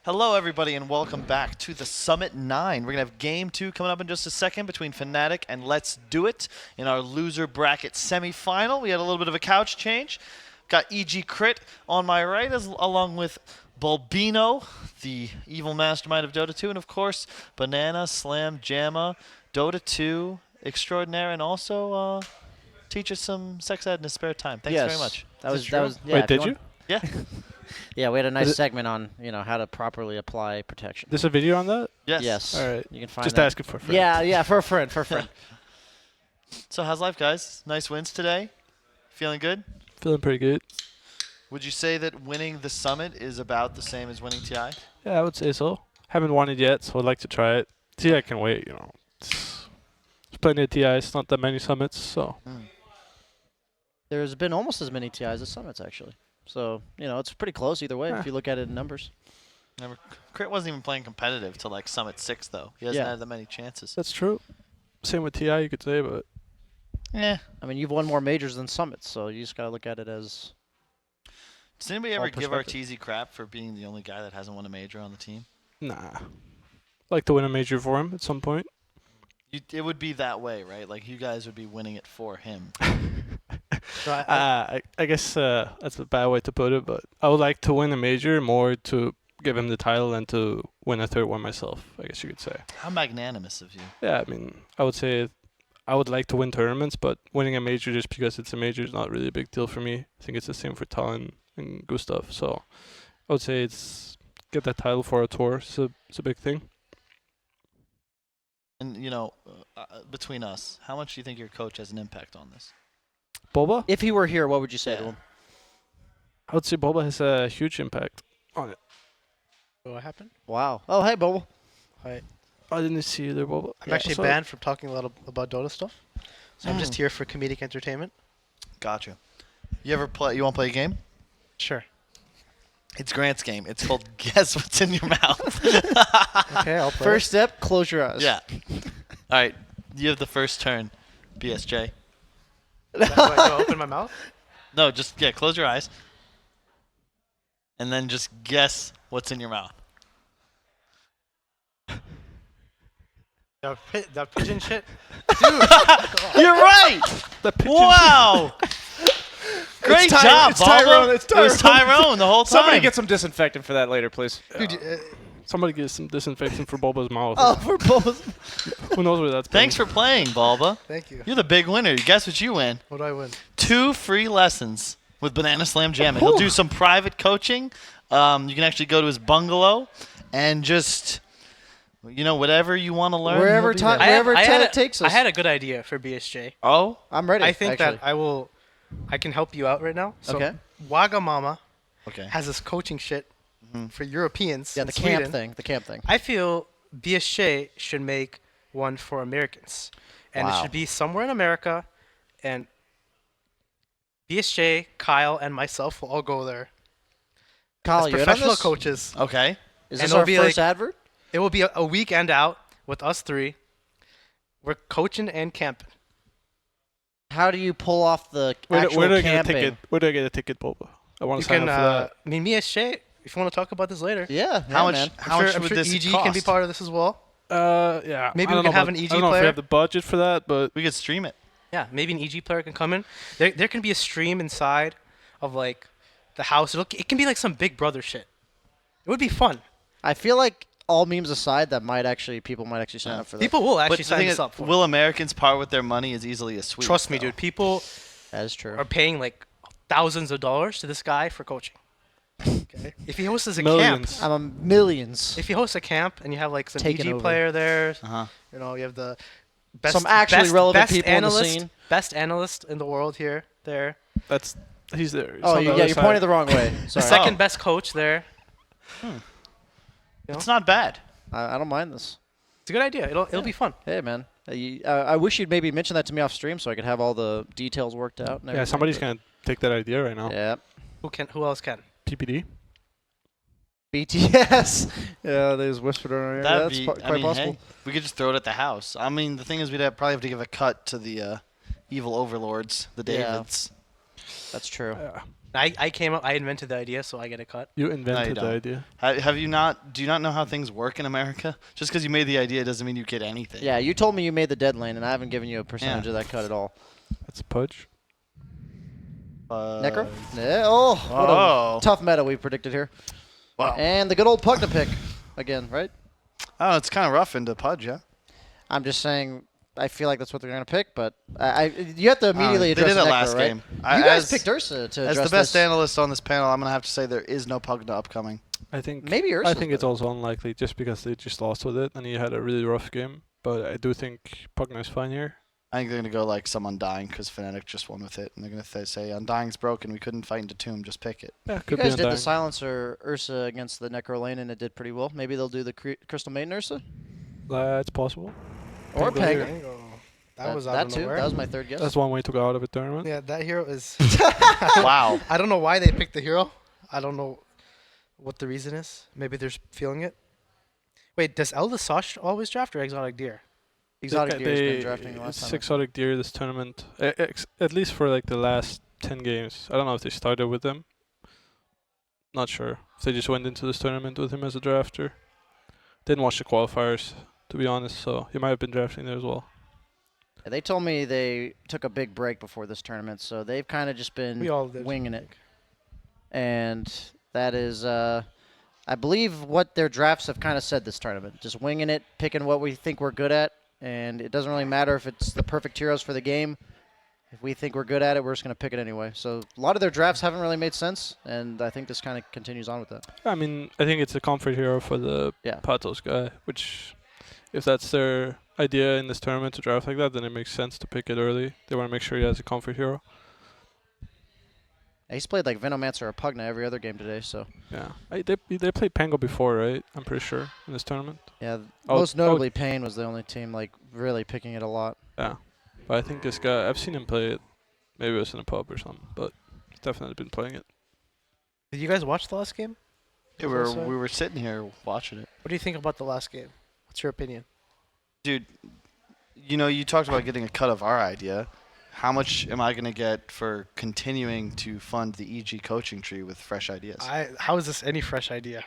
Hello, everybody, and welcome back to the Summit 9. We're going to have Game 2 coming up in just a second between Fnatic and Let's Do It in our loser bracket semifinal. We had a little bit of a couch change. Got EG Crit on my right, along with Bulbino, the evil mastermind of Dota 2, and of course, Banana, Slam, Jamma, Dota 2 extraordinaire, and also teach us some sex ed in his spare time. Thanks very much. That was yeah, Wait, did you? Yeah. Yeah, we had a nice segment on how to properly apply protection. There's a video on that? Yes. Yes. All right. You can find Just that. ask it for a friend. Yeah, for a friend, So how's life, guys? Nice wins today. Feeling good? Feeling pretty good. Would you say that winning the Summit is about the same as winning TI? Yeah, I would say so. Haven't won it yet, so I'd like to try it. TI can wait, There's plenty of TIs, not that many summits, so. There's been almost as many TIs as summits, actually. So, it's pretty close either way if you look at it in numbers. Crit wasn't even playing competitive till like Summit 6, though. He hasn't had that many chances. That's true. Same with TI, you could say, but. Yeah. I mean, you've won more majors than summits, so you just got to look at it as. Does anybody ever give Arteezy crap for being the only guy that hasn't won a major on the team? Nah. Like to win a major for him at some point. It would be that way, right? Like, you guys would be winning it for him. So I guess that's a bad way to put it, but I would like to win a major more to give him the title than to win a third one myself, I guess you could say. How magnanimous of you. Yeah, I mean, I would say I would like to win tournaments, but winning a major just because it's a major is not really a big deal for me. I think it's the same for Talon and Gustav, so I would say it's get that title for a tour. It's a big thing. And, between us, how much do you think your coach has an impact on this? Boba? If he were here, what would you say to him? I would say Boba has a huge impact on it. What happened? Wow. Oh, hey, Boba. Hi. I didn't see you there, Boba. I'm actually banned from talking a lot about Dota stuff. So I'm just here for comedic entertainment. Gotcha. You want to play a game? Sure. It's Grant's game. It's called Guess What's in Your Mouth. Okay, I'll play. First step, close your eyes. Yeah. All right. You have the first turn, BSJ. Do I open my mouth? No, just, close your eyes. And then just guess what's in your mouth. That pigeon shit? You're right! Wow! Great job, it's Tyrone. Baba. It's It was Tyrone the whole time. Somebody get some disinfectant for that later, please. Dude, Somebody get some disinfectant for Boba's mouth. Oh, for Boba's. Who knows where that's Thanks for playing, Balba. thank you. You're the big winner. Guess what you win? What do I win? 2 free lessons with Banana Slam Jamma. He'll do some private coaching. You can actually go to his bungalow and just, whatever you want to learn. Wherever he'll be there. Wherever Ted takes us. I had a good idea for BSJ. Oh? I'm ready. I think actually. that I can help you out right now. So Okay. Wagamama Okay. has this coaching shit for Europeans. Yeah, in the Sweden. camp thing. I feel BSJ should make one for Americans. And it Wow. should be somewhere in America. And BSJ, Kyle, and myself will all go there Kyle, as you in on professional this? coaches. Okay. Is And this it'll our be first like- advert? It will be a weekend out with us three. We're coaching and camping. How do you pull off the Where actual do I get a camping? ticket? Where do I get a ticket, Boba? I want You to sign can, up for that. I mean, BSJ, if you want to talk about this later. Yeah, How much? man. How much I'm would sure this EG cost? can be part of this as well. Yeah. maybe I we don't can know have about- an EG I don't know if player. we have the budget for that, but We could stream it. Yeah, maybe an EG player can come in. There can be a stream inside of like the house. It can be like some Big Brother shit. It would be fun. I feel like all memes aside, people might actually sign up for that. People will But actually the sign thing this is, up for it. will Americans part with their money as easily as Swedes? Trust me, though? dude. People That is true. are paying like thousands of dollars to this guy for coaching. Okay. If he hosts a millions. I'm a millions. camp, if you host a camp and you have like some Taking EG over. player there, Uh-huh. you have the best, Some actually relevant best people in the analyst, scene. best analyst in the world here, there. he's there. He's Oh, on the yeah, other you're side. pointing the wrong way. The Sorry. second best coach there. It's not bad. I don't mind this. It's a good idea. It'll be fun. Hey, man. I wish you'd maybe mention that to me off stream so I could have all the details worked out. And Yeah, everything, somebody's but- going to take that idea right now. Yeah. Who else can? PPD? BTS. Yeah, they just whispered on our ear. That'd That's be, quite possible. Hey, we could just throw it at the house. I mean, the thing is, we'd probably have to give a cut to the evil overlords, the Yeah. Davids. That's true. Yeah. I invented the idea, so I get a cut. You invented the don't. idea. Have you not? Do you not know how things work in America? Just because you made the idea doesn't mean you get anything. Yeah, you told me you made the dead lane, and I haven't given you a percentage of that cut at all. That's a pudge. Necro? Yeah. Oh, what Oh. a tough meta we predicted here. Wow. And the good old Pugna pick again, right? Oh, it's kind of rough into Pudge, yeah. I'm just saying, I feel like that's what they're going to pick, but you have to immediately They address did it Necro, last right? game. You guys picked Ursa to As address the best this. analyst on this panel, I'm gonna have to say there is no Pugna upcoming. I think. Maybe Ursa's I think it's better. also unlikely just because they just lost with it and he had a really rough game. But I do think Pugna is fine here. I think they're gonna go like some Undying because Fnatic just won with it, and they're gonna say Undying's broken. We couldn't fight into Tomb. Just pick it. Yeah, You could guys be did the Undying. Silencer Ursa against the Necro lane, and it did pretty well. Maybe they'll do the Crystal Maiden Ursa? That's possible. Or Pango Pango. here. That was out that of too. nowhere. That was my third guess. That's one way to go out of a tournament. Yeah, that hero is. Wow. I don't know why they picked the hero. I don't know what the reason is. Maybe they're feeling it. Wait, does Eldesash always draft or Exotic Deer? Exotic Deer's been drafting the last It's time. Exotic Deer this tournament. At least for like the last 10 games. I don't know if they started with him. Not sure. If they just went into this tournament with him as a drafter. Didn't watch the qualifiers, to be honest, so he might have been drafting there as well. Yeah, they told me they took a big break before this tournament, so they've kind of just been We all did. winging it. And that is, I believe, what their drafts have kind of said this tournament. Just winging it, picking what we think we're good at, and it doesn't really matter if it's the perfect heroes for the game. If we think we're good at it, we're just going to pick it anyway. So a lot of their drafts haven't really made sense, and I think this kind of continues on with that. I mean, I think it's a comfort hero for the Yeah. Patos guy, which, if that's their idea in this tournament to draft like that, then it makes sense to pick it early. They want to make sure he has a comfort hero. He's played like Venomancer or Pugna every other game today, so Yeah. They played Pango before, right? I'm pretty sure, in this tournament. yeah. Oh, Most notably, Pain was the only team like really picking it a lot. Yeah. But I think this guy, I've seen him play it. Maybe it was in a pub or something, but he's definitely been playing it. Did you guys watch the last game? Yeah, we were sitting here watching it. What do you think about the last game? What's your opinion? Dude, you know, you talked about getting a cut of our idea. How much am I going to get for continuing to fund the EG coaching tree with fresh ideas? How is this any fresh idea?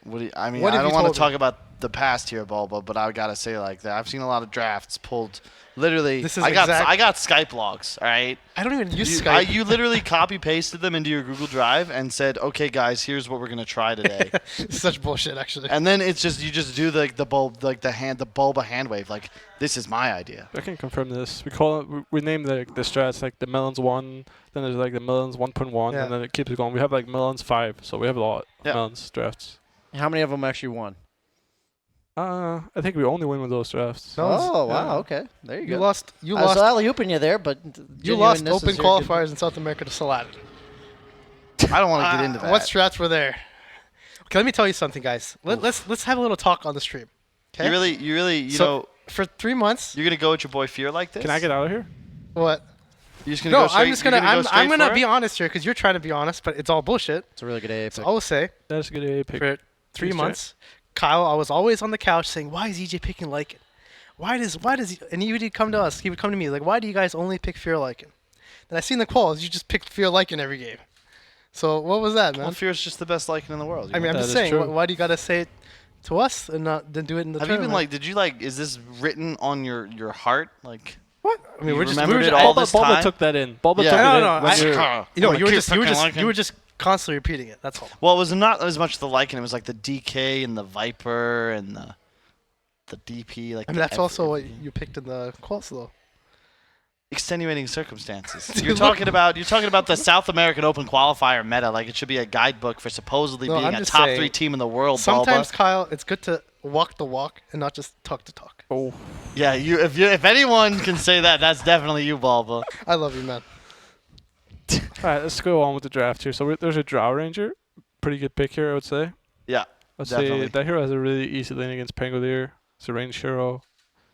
What do you, I mean, What I have don't you want told to talk about the past here, Bulba, but I got to say like that. I've seen a lot of drafts pulled. Literally, This is I got exact- I got Skype logs, all right? I don't even use You, Skype. you literally copy-pasted them into your Google Drive and said, okay, guys, here's what we're going to try today. Such bullshit, actually. And then it's just you just do the bulb like the Bulba hand wave like this is my idea. I can confirm this. We call it. We name the strats like the Melons 1. Then there's like the Melons 1.1, Yeah. and then it keeps going. We have like Melons 5, so we have a lot Yeah. of Melons drafts. How many of them actually won? I think we only win with those drafts. Melons- Oh, wow. yeah. Okay. There you You go. lost. You I was lost. alley-ooping you there, but You lost genuineness open is your good- qualifiers in South America to Saladin. I don't want to get into that. What strats were there? Okay, let me tell you something, guys. Let's have a little talk on the stream. you really you So- know For 3 months. you're gonna go with your boy Fear like this? Can I get out of here? What? You're just gonna No, go straight, I'm just gonna. you're go I'm straight gonna for be it? honest here because you're trying to be honest, but it's all bullshit. It's a really good AA So pick. I will say That's a good AA pick. for 3 Please, months, Kyle, I was always on the couch saying, "Why is EJ picking Lycan? Why does he?" And he would come to us. He would come to me like, "Why do you guys only pick Fear Lycan?" Then I seen the quals. You just picked Fear Lycan every game. So what was that, man? Well, Fear's just the best Lycan in the world. I mean, I'm That just is saying. true. Why do you gotta say it to us and not then do it in the have you tournament? been like? Did you like? Is this written on your heart? Like, what? I mean, you we're just remembered it just, all Bulba, this Bulba time? took that in. Bulba Yeah. took No, it no, in. when I- you're- You know, I'm you gonna were keep just fucking you were Lycan. just constantly repeating it. That's all. Well, it was not as much the Lycan. It was like the DK and the Viper and the DP. Like I mean, that's also what everything. you picked in the quals, though. Extenuating circumstances. Dude, You're look. talking about the South American Open qualifier meta. Like it should be a guidebook for supposedly No, being I'm a just top saying, 3 team in the world. Sometimes, Bulba. Kyle, it's good to walk the walk and not just talk the talk. Oh, Yeah, if anyone can say that, that's definitely you, Bulba. I love you, man. all right. Let's go on with the draft here. So there's a Drow Ranger, pretty good pick here, I would say. Yeah, I'd definitely. say that hero has a really easy lane against Pangolier. It's a range hero.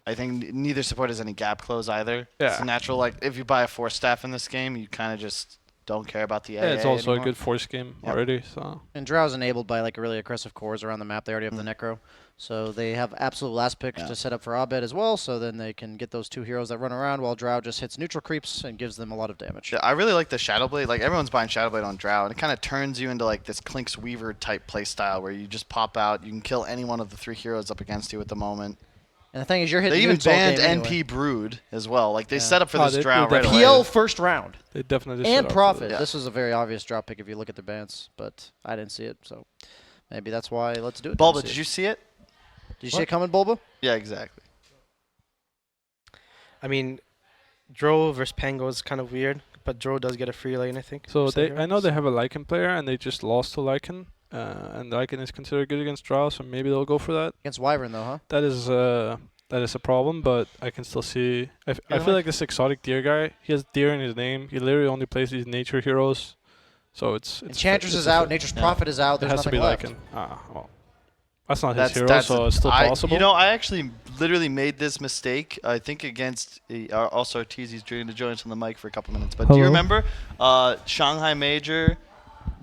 I think neither support has any gap close either. Yeah. It's a natural. Like if you buy a 4 staff in this game, you kind of just don't care about the AA Yeah, it's also anymore. a good force game Yep. already. So And Drow's enabled by like really aggressive cores around the map. They already have the Necro. So they have absolute last pick to set up for Abed as well. So then they can get those 2 heroes that run around while Drow just hits neutral creeps and gives them a lot of damage. Yeah, I really like the Shadow Blade. Like everyone's buying Shadow Blade on Drow, and it kind of turns you into like this Clinks Weaver type play style where you just pop out, you can kill any one of the 3 heroes up against you at the moment. And the thing is, you're hitting They even nukes all banned game NP anyway. Brood as well. Like they Yeah. set up for Oh, this they Drow right definitely- away. PL first round. they definitely And set up for Profit. that. Yeah. This was a very obvious drop pick if you look at the bans, but I didn't see it. So maybe that's why Let's Do It. Bulba, didn't see did it. you see it? Did you see it coming, Bulba? Yeah, exactly. I mean, Dro versus Pango is kind of weird, but Dro does get a free lane, I think. So for some I know heroes. they have a Lycan player and they just lost to Lycan, and Lycan is considered good against Drow, so maybe they'll go for that. Against Wyvern, though, huh? That is a problem, but I can still see. I Yeah, feel like this exotic deer guy. He has deer in his name. He literally only plays these nature heroes, so it's. Enchantress it's is a out. fit. Nature's Yeah. Prophet is out. It There's has to nothing be left. Lycan. Well, that's not his hero, so it's still I, possible. You know, I actually literally made this mistake. I think against also Ortiz during to join us on the mic for a couple minutes. But do you Hello? remember Shanghai Major,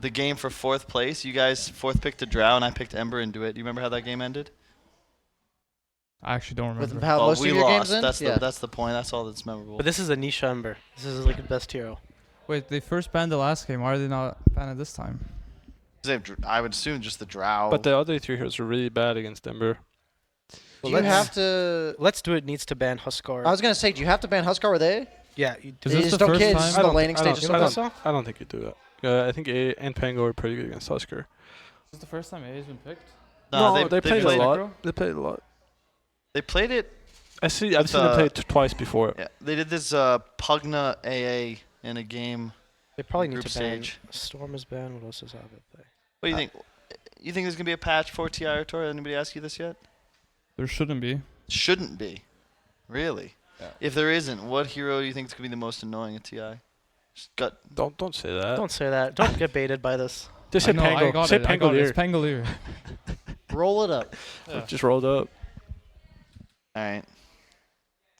the game for 4th place? You guys 4th picked a Drow and I picked Ember into it. Do you remember how that game ended? I actually don't remember. With how Well, most we of your lost. games in? That's the point. That's all that's memorable. But this is a niche Ember. This is like the best hero. Wait, they first banned the last game. Why are they not banned it this time? I would assume just the Drow. But the other 3 heroes are really bad against Ember. Do you have to... Let's Do It needs to ban Huskar. I was going to say, do you have to ban Huskar with A? Yeah. Is They this just the don't first care. time? This is the laning I stage. don't, or You something. don't think so? I don't think you do that. I think A and Pango are pretty good against Husker. Is this the first time A has been picked? No, they played a played lot. They played a lot. They played it. I've seen them play it twice before. Yeah, they did this Pugna AA in a game. They probably need Group to ban. stage. Storm is banned. What else does Abed play? What do you think? You think there's gonna be a patch for TI or Tor? Anybody ask you this yet? There shouldn't be. Shouldn't be. Really? Yeah. If there isn't, what hero do you think is gonna be the most annoying at TI? Just gut. Don't say that. Don't say that. Don't get baited by this. Just I say know, I Pango. got Say it. I got it. It's Pangolier. Pangolier. Roll it up. Just rolled up. All right.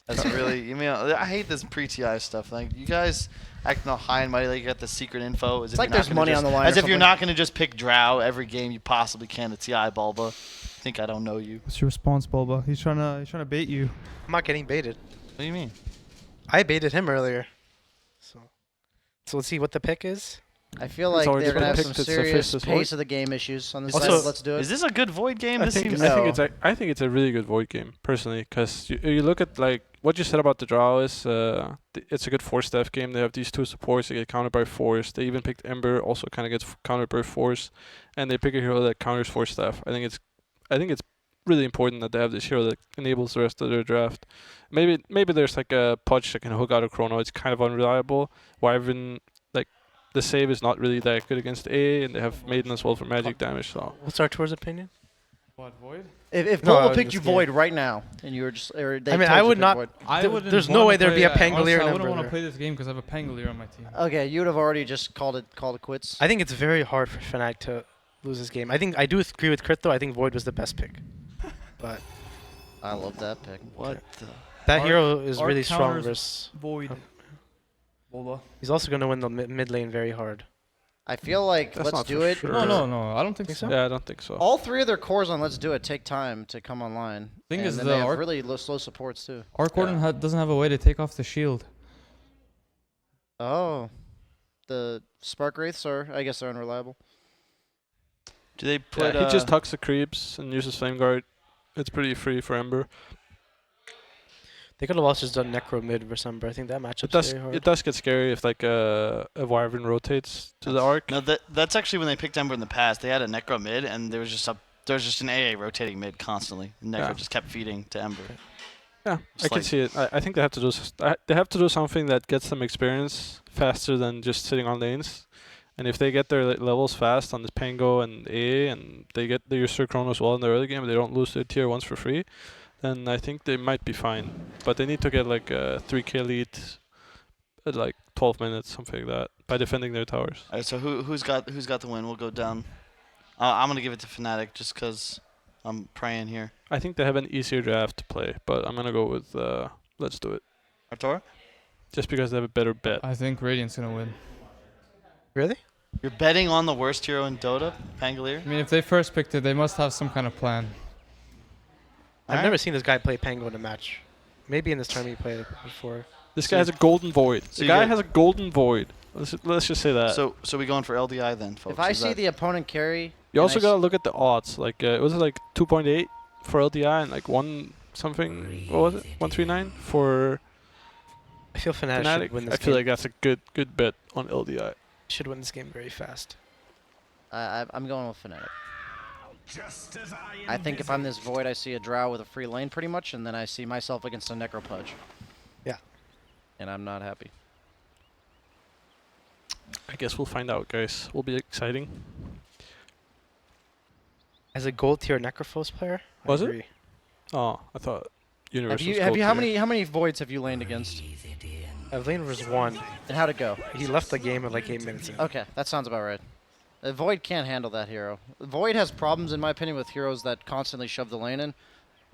That's really. You mean I hate this pre-TI stuff. Like you guys acting all high and mighty like you got the secret info. As It's if like you're not there's gonna money just- on the line As or if you're something. not gonna just pick Drow every game you possibly can at TI, Bulba. Think I don't know you? What's your response, Bulba? He's trying to bait you. I'm not getting baited. What do you mean? I baited him earlier. So let's see what the pick is. I feel It's like already they're going to have been some picked. It's the serious fifth as pace well. of the game issues on this Also- side. Let's do it. Is this a good Void game? I This think seems. No. I think it's a really good Void game personally, because you look at like what you said about the Drow is it's a good force staff game. They have these 2 supports. They get countered by force. They even picked Ember, also kind of gets countered by force, and they pick a hero that counters force staff. I think it's really important that they have this hero that enables the rest of their draft. Maybe there's like a Pudge that can hook out a Chrono. It's kind of unreliable. Wyvern, like the save is not really that good against A, and they have Maiden as well for magic damage. So What's Artur's opinion? What, Void? If No, Bulba in picked this you game. Void right now, and you were just... Or they I mean, told I you would to pick not- Void. I There- wouldn't there's no wanna way there'd be a play- Pangolier honestly, and I wouldn't Ember want to there. play this game because I have a Pangolier on my team. Okay, you would have already just called it quits. I think it's very hard for Fnatic to lose this game. I do agree with Crit though. I think Void was the best pick. But I love that pick. What the? that Arc- hero is Arc really strong counters- versus. Void. Bulba. He's also going to win the mid lane very hard. I feel like That's Let's not Do for It. sure. No. I don't think Think so. so? yeah, I don't think so. All 3 of their cores on Let's Do It take time to come online. Thing and is, then the they have Arc- really slow supports too. Arc Warden doesn't have a way to take off the shield. Oh, the Spark Wraiths are, I guess, they're unreliable. Do they put? He just tucks the creeps and uses Flame Guard. It's pretty free for Ember. They could have also just done Necro mid versus Ember. I think that matchup's very hard. It does get scary if like a Wyvern rotates to the arc. No, that's actually when they picked Ember in the past. They had a Necro mid, and there was just an AA rotating mid constantly. And Necro Yeah. just kept feeding to Ember. Yeah, Just I can like- see it. I think they have to do they have to do something that gets them experience faster than just sitting on lanes. And if they get their levels fast on this Pango and A, and they get their Sir Chronos well in the early game, they don't lose their tier 1s for free, then I think they might be fine. But they need to get like a 3k lead at like 12 minutes, something like that, by defending their towers. All right, so who's got the win? We'll go down. I'm gonna give it to Fnatic just because I'm praying here. I think they have an easier draft to play, but I'm gonna go with Let's Do It, Artur? just because they have a better bet. I think Radiant's gonna win. Really? You're betting on the worst hero in Dota, Pangolier? I mean, if they first picked it, they must have some kind of plan. I've Alright. never seen this guy play Pango in a match. Maybe in this tournament he played it before. This guy has a golden void. So The you guy get- has a golden void. Let's just say that. So we going for LDI then, folks? If I Is see that- the opponent carry, you and also I gotta look at the odds. Like it was like 2.8 for LDI and like 1 something. What was it? 139 for I feel Fnatic, Fnatic. should win this I feel game. like that's a good bet on LDI. Should win this game very fast. I'm going with Fnatic. I think if I'm this Void, I see a Drow with a free lane pretty much, and then I see myself against a Necropudge. Yeah. And I'm not happy. I guess we'll find out, guys. Will be exciting. As a gold tier Necrophos player, Was I it? agree. Oh, I thought Universe was Have you gold how tier. many Voids have you laned against? Evelyn was 1. And how'd it go? He left the game at like 8 minutes ago. Okay, that sounds about right. Void can't handle that hero. Void has problems, in my opinion, with heroes that constantly shove the lane in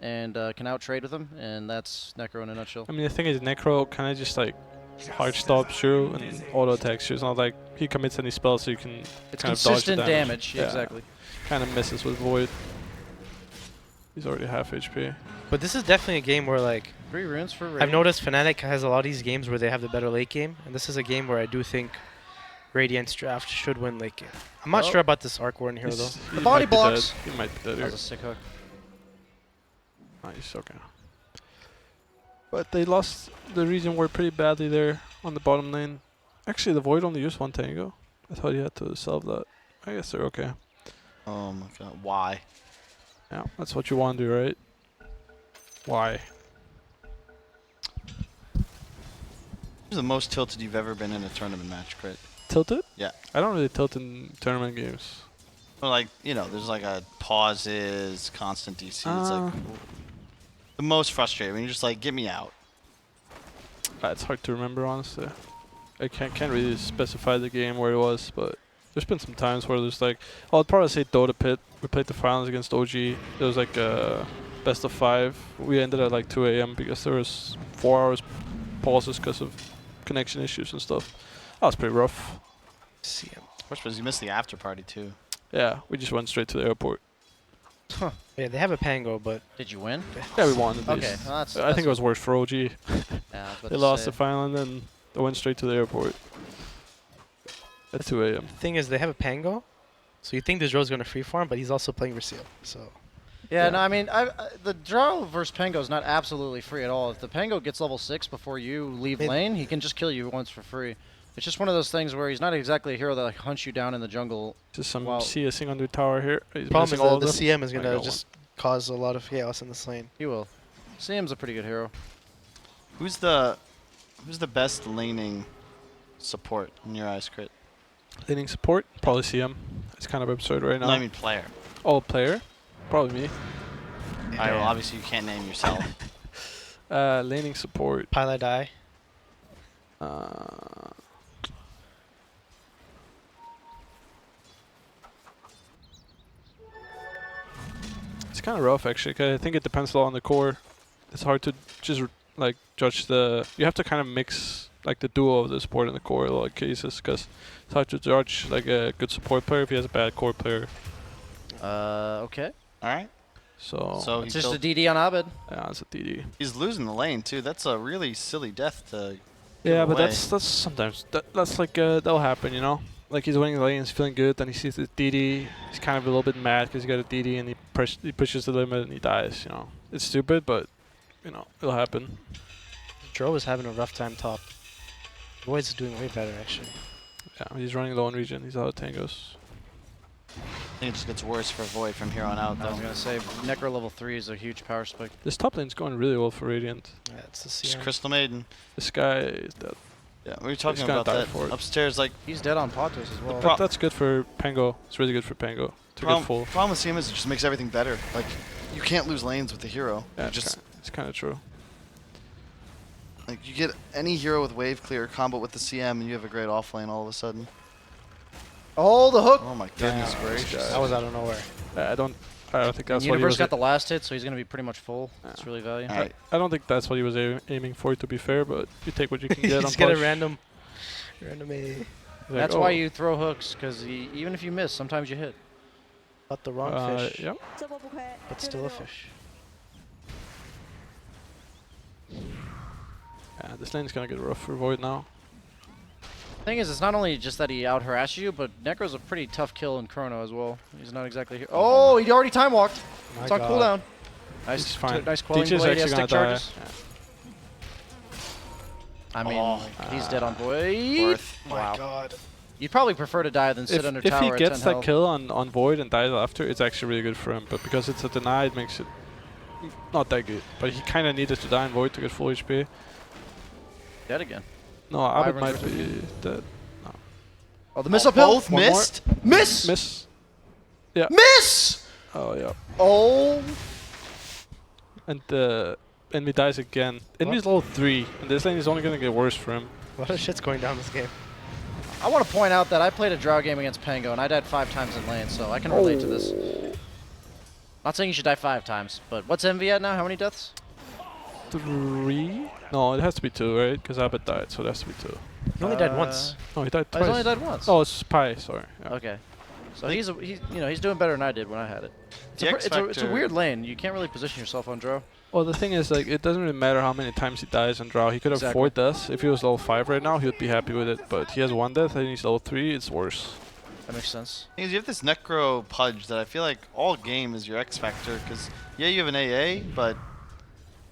and can out-trade with them, and that's Necro in a nutshell. I mean, the thing is, Necro kind of just like hard stops you and auto attacks you. It's not like he commits any spells, so you can It's kind of dodge the consistent damage. Yeah. Exactly. Kind of misses with Void. He's already half HP. But this is definitely a game where like 3 runes for I've Radiant. noticed Fnatic has a lot of these games where they have the better late game, and this is a game where I do think Radiant's draft should win late game. I'm not Oh. sure about this Arc Warden hero though. He's- The he body might be blocks. dead. He might be dead That here. was a sick hook. Nice, okay. But they lost the region war pretty badly there on the bottom lane. Actually, the Void only used 1 tango. I thought he had to solve that. I guess they're okay. Oh my god, why? Yeah, that's what you want to do, right? Why? Who's the most tilted you've ever been in a tournament match, Crit? Tilted? Yeah. I don't really tilt in tournament games. Well, like, you know, there's like a pauses, constant DC. It's like the most frustrating. When you're just like, get me out. It's hard to remember, honestly. I can't really specify the game where it was, but there's been some times where there's like, I'd probably say Dota Pit. We played the finals against OG. It was like a best of 5. We ended at like 2 a.m. because there was 4 hours pauses because of connection issues and stuff. That was pretty rough. CM. Worst was you missed the after party too. Yeah, we just went straight to the airport. Yeah, they have a Pango, but Did you win? Yeah, we won at Okay, least. well, that's, I think it was worse for OG. Yeah, I was about They to lost say. the final and then they went straight to the airport at 2 a.m. the thing is they have a Pango, so you think this Joe's gonna freeform, but he's also playing Reseal. So Yeah, Yeah. no, I mean, the draw versus Pango is not absolutely free at all. If the Pango gets level 6 before you leave It- lane, he can just kill you once for free. It's just one of those things where he's not exactly a hero that like, hunts you down in the jungle. Just some Wow. CSing under tower here. He's problem is missing all the of them. CM is I gonna got just cause a lot of chaos in this lane. He will. Sam's a pretty good hero. Who's the best laning support in your eyes, Crit? Laning support, probably CM. It's kind of absurd right now. No, I mean player. Oh, player, probably me. Alright, well obviously you can't name yourself. Laning support. Pilot die. It's kind of rough actually. 'Cause I think it depends a lot on the core. It's hard to just like judge the. You have to kind of mix like the duo of the support and the core in a lot of cases, because it's hard to judge like a good support player if he has a bad core player. Okay. Alright? So So It's he just a killed, DD on Abed. yeah, it's a DD. he's losing the lane too. That's a really silly death to give Yeah, but away. that's sometimes that's like that'll happen, you know. Like he's winning the lane, he's feeling good, then he sees the DD. He's kind of a little bit mad because he got a DD and he pushes the limit and he dies. You know, it's stupid, but you know it'll happen. Dro is having a rough time top. Void's doing way better actually. Yeah, he's running low on region. He's out of tangos. I think it just gets worse for Void from here on out I was though. gonna say Necro level 3 is a huge power spike. This top lane's going really well for Radiant. Yeah, it's the Just CM. Crystal Maiden. This guy is dead. Yeah, we were talking gonna about die that for it. upstairs. Like He's dead on Patos as well. pro- That's good for Pango. It's really good for Pango to get full. problem with CM is it just makes everything better. Like you can't lose lanes with the hero. Yeah, You just it's kind of true. like you get any hero with wave clear combo with the CM and you have a great off lane all of a sudden. Oh, the hook! Oh my goodness Damn, gracious. this guy. That was out of nowhere. I don't think that's what he Universe was. got the last hit, so he's gonna be pretty much full. Yeah. It's really value. Alright. I don't think that's what he was aiming for. To be fair, but you take what you can get on He's got a push. random A. Like, That's oh, why you throw hooks, because even if you miss, sometimes you hit. Got the wrong fish, Yep. but still a fish. Yeah, this lane's gonna get rough for Void now. Thing is, it's not only just that he out harasses you, but Necro's a pretty tough kill in Chrono as well. He's not exactly here. Oh, he already time walked. It's on cooldown. He's Nice, fine. nice quelling DJ's blade. He actually has gonna stick die. charges. Yeah. I mean, he's dead on Void. Worth. Wow. My God. You'd probably prefer to die than sit under If tower he at gets 10 that health. kill on Void and dies after, it's actually really good for him. But because it's a deny, it makes it not that good. But he kind of needed to die in Void to get full HP. Dead again. No, Abed Wyvern's might be dead. Oh, the miss uphill. Both missed? Miss. Miss. Miss. Oh, yeah. Oh. And enemy dies again. Enemy's level 3, and this lane is only gonna get worse for him. A lot of shit's going down this game. I want to point out that I played a draw game against Pango, and I died 5 times in lane, so I can relate to this. Not saying you should die 5 times, but what's Envy at now? How many deaths? 3? No, it has to be 2, right? Because Abed died, so it has to be 2. He only died once. No, he died Oh, twice. he's only died once. Oh, it's Pi, sorry. Yeah. Okay. So he's doing better than I did when I had it. It's a weird lane. You can't really position yourself on draw. Well, the thing is, like, it doesn't really matter how many times he dies on draw. He could have Exactly. 4 deaths. If he was level 5 right now, he would be happy with it. But he has 1 death, and he's level 3. It's worse. That makes sense. Thing is, you have this Necro Pudge that I feel like all game is your X Factor, because, yeah, you have an AA, but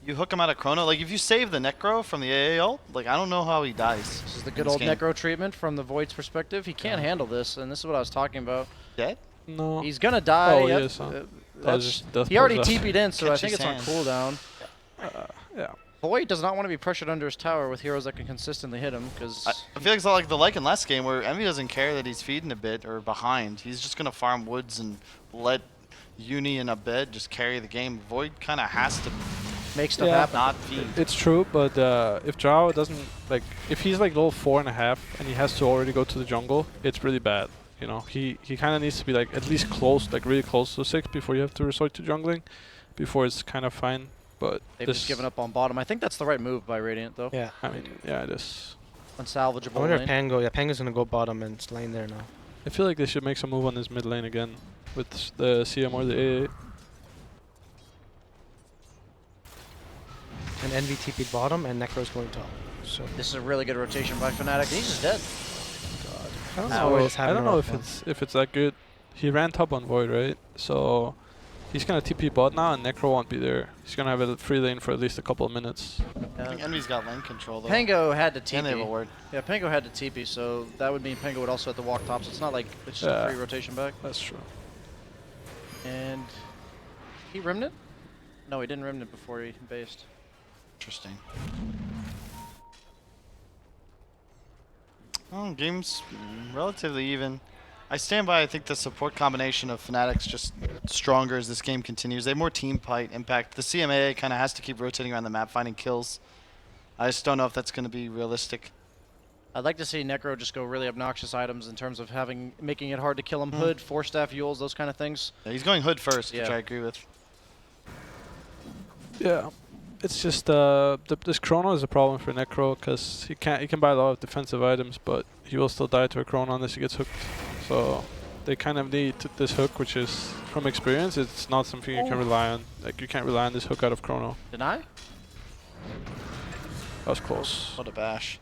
you hook him out of Chrono. Like, if you save the Necro from the AA ult, like, I don't know how he dies. This is the in good this old game. Necro treatment from the Void's perspective. He can't handle this, and this is what I was talking about. Dead? No. He's gonna die. Oh, yep. he is, huh? That's- just death he already pulls up. TP'd in, so I Catch think his it's on hand. cooldown. Yeah. Void does not want to be pressured under his tower with heroes that can consistently hit him, because I feel like it's not like the in last game where Envy doesn't care that he's feeding a bit or behind. He's just going to farm woods and let Uni and Abed just carry the game. Void kind of has to make stuff Yeah. happen. not feed. It's true, but if Drow doesn't, like, if he's like level 4.5 and he has to already go to the jungle, it's really bad. You know, he kind of needs to be like at least close, like really close to 6 before you have to resort to jungling, before it's kind of fine. But They've this, just given up on bottom. I think that's the right move by Radiant, though. Yeah. I mean, yeah, it is. Unsalvageable I wonder if lane. Pango. Yeah, Pango's gonna go bottom and it's lane there now. I feel like they should make some move on this mid lane again with the CM or the AA. And Envy TP'd bottom and Necro's going top. So This is a really good rotation by Fnatic. He's just dead. I don't Nah, know. we're just I having don't a know rough if it's that good. He ran top on Void, right? So he's gonna TP bot now, and Necro won't be there. He's gonna have a free lane for at least a couple of minutes. I think Envy's got lane control, though. Pango had to And they have a TP. ward. Yeah, Pango had to TP, so that would mean Pango would also have to walk top. So it's not like it's just a Yeah. free rotation back. That's true. And he rimmed it? No, he didn't rim it before he based. Interesting. Well, game's relatively even. I stand by. I think the support combination of Fnatic's just stronger as this game continues. They have more team fight impact. The CMAA kind of has to keep rotating around the map, finding kills. I just don't know if that's going to be realistic. I'd like to see Necro just go really obnoxious items in terms of making it hard to kill him. Hood, 4-staff Yules, those kind of things. Yeah, he's going Hood first, which Yeah. I agree with. Yeah, it's just this Chrono is a problem for Necro because he can buy a lot of defensive items, but he will still die to a Chrono unless he gets hooked. So they kind of need this hook, which is from experience. It's not something you can rely on. Like you can't rely on this hook out of Chrono. Deny? That was close. What a bash.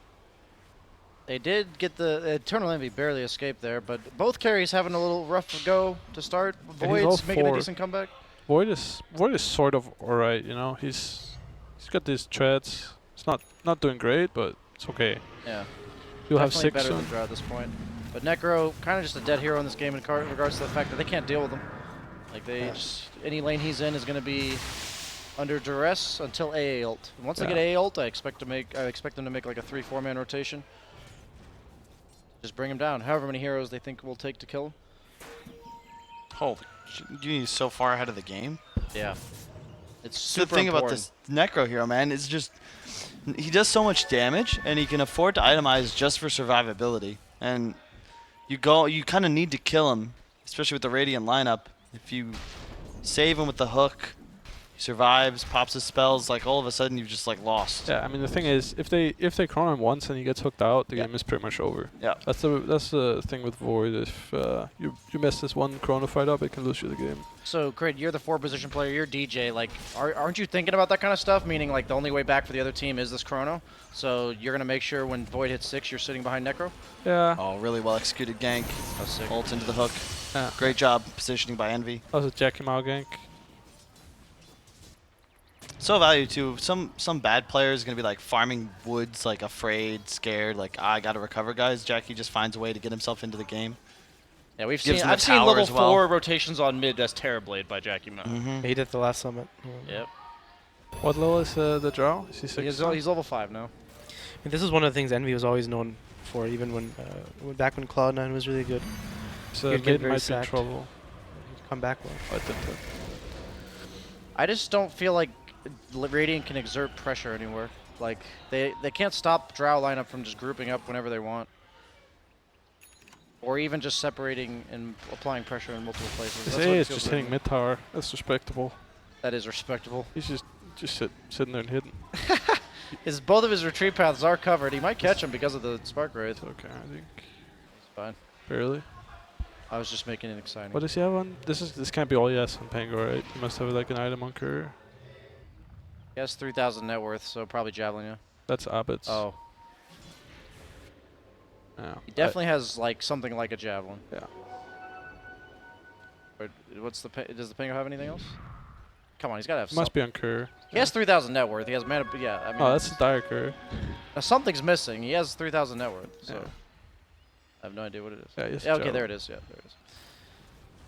They did get the Eternal Envy barely escaped there, but both carries having a little rough go to start. And he's all Void's making a 4. decent comeback. Void is sort of alright, you know. He's got these treads. It's not doing great, but it's okay. Yeah. You'll have Definitely 6 better soon. than Drow at this point. But Necro, kind of just a dead hero in this game in regards to the fact that they can't deal with him. Like they just any lane he's in is going to be under duress until AA ult. And once they get AA ult, I expect them to make like a 3-4 man rotation. Just bring him down. However many heroes they think will take to kill him. Holy, Uni's so far ahead of the game. Yeah. It's The super thing about important. this Necro hero, man, is just he does so much damage, and he can afford to itemize just for survivability. And you kind of need to kill him, especially with the Radiant lineup. If you save him with the hook, you survives, pops his spells. Like all of a sudden, you've just like lost. Yeah, I mean the thing is, if they chrono him once and he gets hooked out, the game is pretty much over. Yeah. That's the thing with Void. If you mess this one chrono fight up, it can lose you the game. So, Crit, you're the 4-position player. You're DJ. Like, aren't you thinking about that kind of stuff? Meaning, like, the only way back for the other team is this chrono. So you're gonna make sure when Void hits 6, you're sitting behind Necro. Yeah. Oh, really well executed gank. That's sick. Ult into the hook. Yeah. Great job positioning by Envy. That was a Jackie Mao gank. So value too. Some bad players gonna be like farming woods, like afraid, scared, like I gotta recover, guys. Jackie just finds a way to get himself into the game. Yeah, Gives seen. them a I've seen tower level as well. 4 rotations on mid as Terrorblade by Jackie Mo. Mm-hmm. He did the last summit. Yep. What level is the draw? Is he 6? He's level 5 now. I mean, this is one of the things Envy was always known for, even when back when Cloud9 was really good. So He'd get mid very might be in sacked. trouble. He'd come back well. I think that. I just don't feel like Radiant can exert pressure anywhere. Like, they can't stop Drow lineup from just grouping up whenever they want. Or even just separating and applying pressure in multiple places. That's what Zay it is feels just like. hitting mid tower. That's respectable. That is respectable. He's just sitting there and hitting. Both of his retreat paths are covered. He might catch him because of the Spark Wraith. It's okay, I think. Fine. Barely. I was just making it exciting. What does he have on? This can't be all he has on Pango, right? He must have like an item on Courier. He has 3,000 net worth, so probably Javelin, yeah. That's Abbott's. Oh. Yeah. He definitely has like something like a Javelin. Yeah. But does the Pango have anything else? Come on, he's got to have Must something. be on Courier. He has 3,000 net worth. He has mana, yeah. I mean, Oh, that's a dire Courier. now something's missing. He has 3,000 net worth, so Yeah. I have no idea what it is. Yeah, he has Yeah, okay, Javelin. there it is. Yeah, there it is.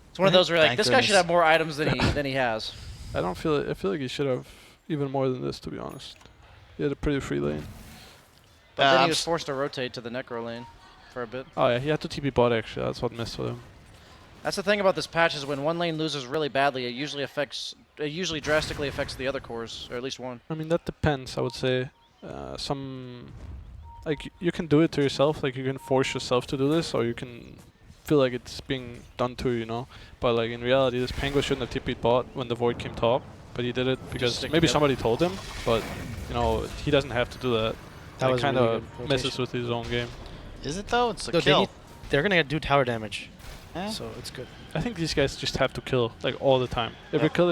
It's one of those where like Thank this guy should goodness. have more items than he has. I don't feel it. I feel like he should have even more than this, to be honest. He had a pretty free lane. But then I'm he was s- forced to rotate to the Necro lane for a bit. Oh yeah, he had to TP bot actually. That's what messed with him. That's the thing about this patch is when one lane loses really badly, it usually drastically affects the other cores, or at least one. I mean that depends. I would say like you can do it to yourself. Like you can force yourself to do this, or you can feel like it's being done to you, you know. But like in reality, this Pango shouldn't have TP'd bot when the Void came top, but he did it because stick maybe together. somebody told him. But you know he doesn't have to do that. That It was a kind really of good messes rotation. with his own game. Is it though? It's a No, kill. they're gonna do tower damage, Eh? so it's good. I think these guys just have to kill like all the time. Every Yeah. kill